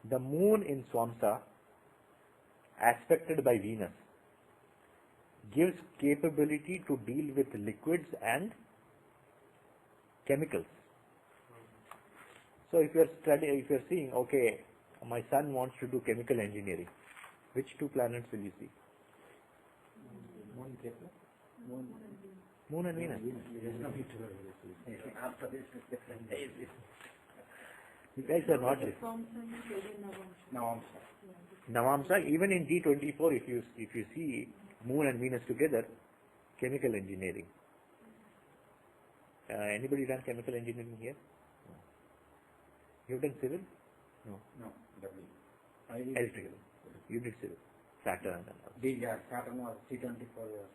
The moon in Swamsa, aspected by Venus, gives capability to deal with liquids and chemicals. So if you're seeing, okay, my son wants to do chemical engineering, which two planets will you see? Moon and Venus. After this is different days. You guys are not Navamsa. Even in D24, if you see Moon and Venus together, chemical engineering. Anybody done chemical engineering here? No. You've done civil? No. No, W. Electrical. You did civil. Saturn and all. Saturn was C24 years.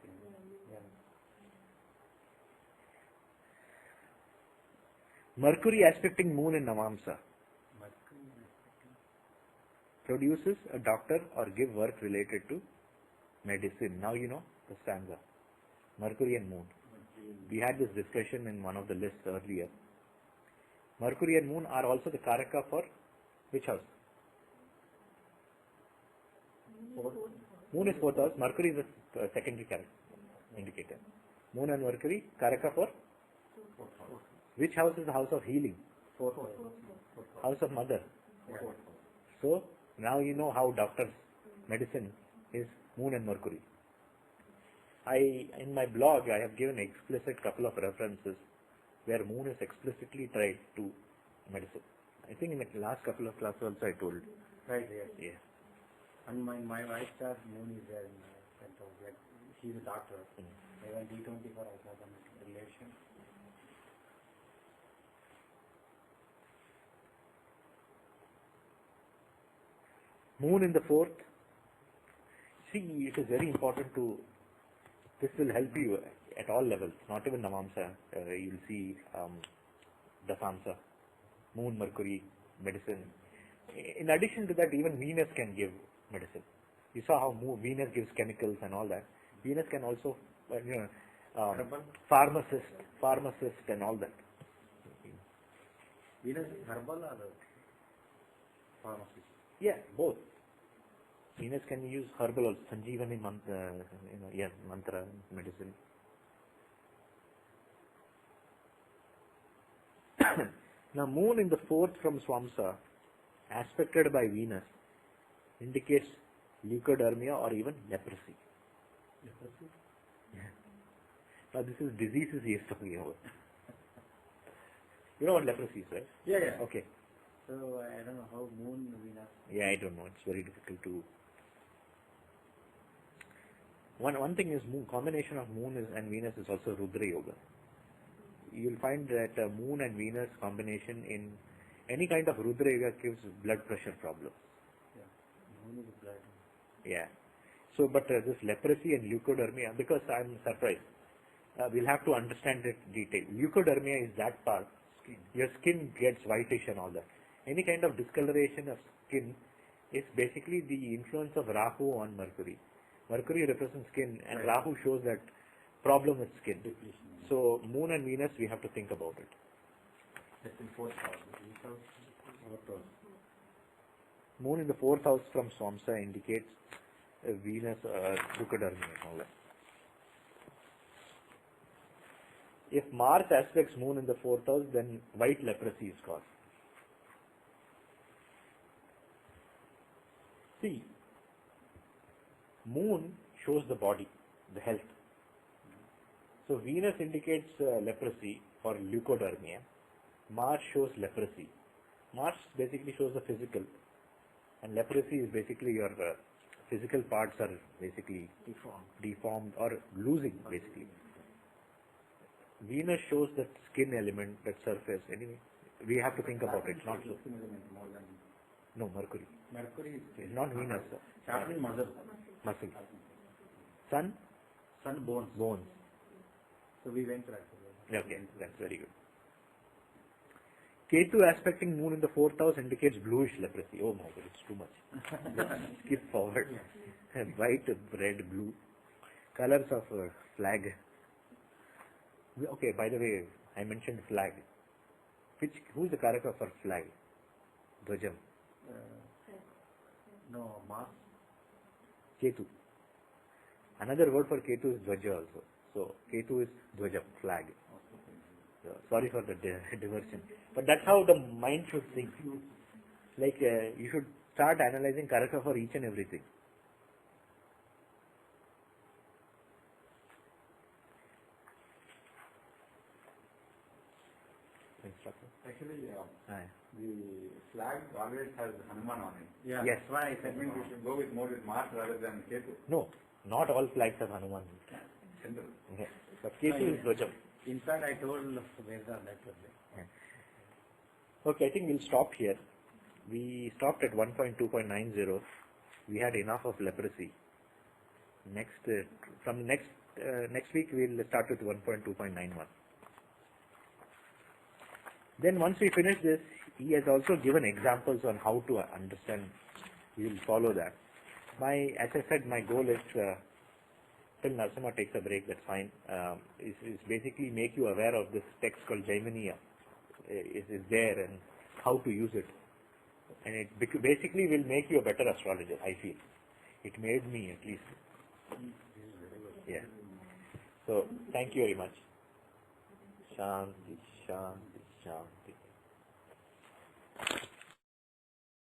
Mercury aspecting Moon in Navamsa produces a doctor or give work related to medicine. Now you know the stanza. Mercury and Moon. We had this discussion in one of the lists earlier. Mercury and Moon are also the Karaka for which house? Moon is fourth house. Mercury is the secondary indicator. Moon and Mercury, Karaka for? Which house is the house of healing? House of mother. So, now you know how doctors' medicine is Moon and Mercury. In my blog, I have given explicit couple of references where Moon is explicitly tied to medicine. I think in the last couple of classes also I told. Right, yes. Yeah. And my wife's chart moon is there in my center. Like, she's a doctor. Even D24 I saw them relation. Moon in the fourth. See, it is very important to, this will help you at all levels, not even Navamsa. You'll see Dasamsa, Moon, Mercury, medicine. In addition to that, even Venus can give medicine. You saw how Venus gives chemicals and all that. Venus can also, pharmacist and all that. Venus is herbal or pharmacist? Yeah, both. Venus can use herbal also, Sanjeevani mantra, mantra, medicine. Now, Moon in the fourth from Swamsa, aspected by Venus, indicates leukodermia or even leprosy. Leprosy? Yeah. Now, this is diseases he is talking about. You know what leprosy is, right? Yeah, yeah. Okay. So, I don't know how Moon, Venus. Yeah, I don't know. It's very difficult to. One thing is combination of Moon and Venus is also Rudra Yoga. You'll find that Moon and Venus combination in any kind of Rudra Yoga gives blood pressure problems. Yeah, Moon is blood. Yeah. So, but this leprosy and leukodermia, because I'm surprised, we'll have to understand it detail. Leukodermia is that part. Your skin gets whitish and all that. Any kind of discoloration of skin is basically the influence of Rahu on Mercury. Mercury represents skin and Right. Rahu shows that problem with skin. Depletion. So Moon and Venus, we have to think about it. That's in fourth house. Fourth house. Moon in the fourth house from Swamsa indicates Venus, leukodermia and all that. If Mars aspects Moon in the fourth house, then white leprosy is caused. See, Moon shows the body, the health. So Venus indicates leprosy or leukodermia. Mars shows leprosy. Mars basically shows the physical, and leprosy is basically your physical parts are basically deformed or losing basically. Venus shows that skin element, that surface. Anyway, we have to think about it. Not so. More than No, Mercury. Mercury is It's not Venus. Saturn muscle. Muscle. Sun, Sun bones. bones. So we went right. Okay, that's very good. Ketu aspecting Moon in the fourth house indicates bluish leprosy. Oh my God, it's too much. Let's skip forward. White, red, blue. Colors of flag. Okay, by the way, I mentioned flag. Who is the character for flag? Dvajam. No, Mars. Ketu. Another word for Ketu is Dvaja also. So, Ketu is Dvajam, flag. So, sorry for the diversion. But that's how the mind should think. Like, you should start analyzing character for each and everything. Actually, Aye. the flag always has Hanuman on it. Yeah, Yes. that's why I That said means we should go with more with Mars rather than Ketu. No, not all flags have Hanuman. General. Yeah. But Ketu is Dvajam. In fact, I told Veda that was it. Okay, I think we'll stop here. We stopped at 1.2.90. We had enough of leprosy. Next, from next week, we'll start with 1.2.91. Then once we finish this, he has also given examples on how to understand. We will follow that. As I said, my goal is till Narasimha takes a break, that's fine. Is basically make you aware of this text called Jaiminiya. Is there and how to use it. And it basically will make you a better astrologer, I feel. It made me at least. Yeah. So, thank you very much. Shanti, Shanti, Shanti.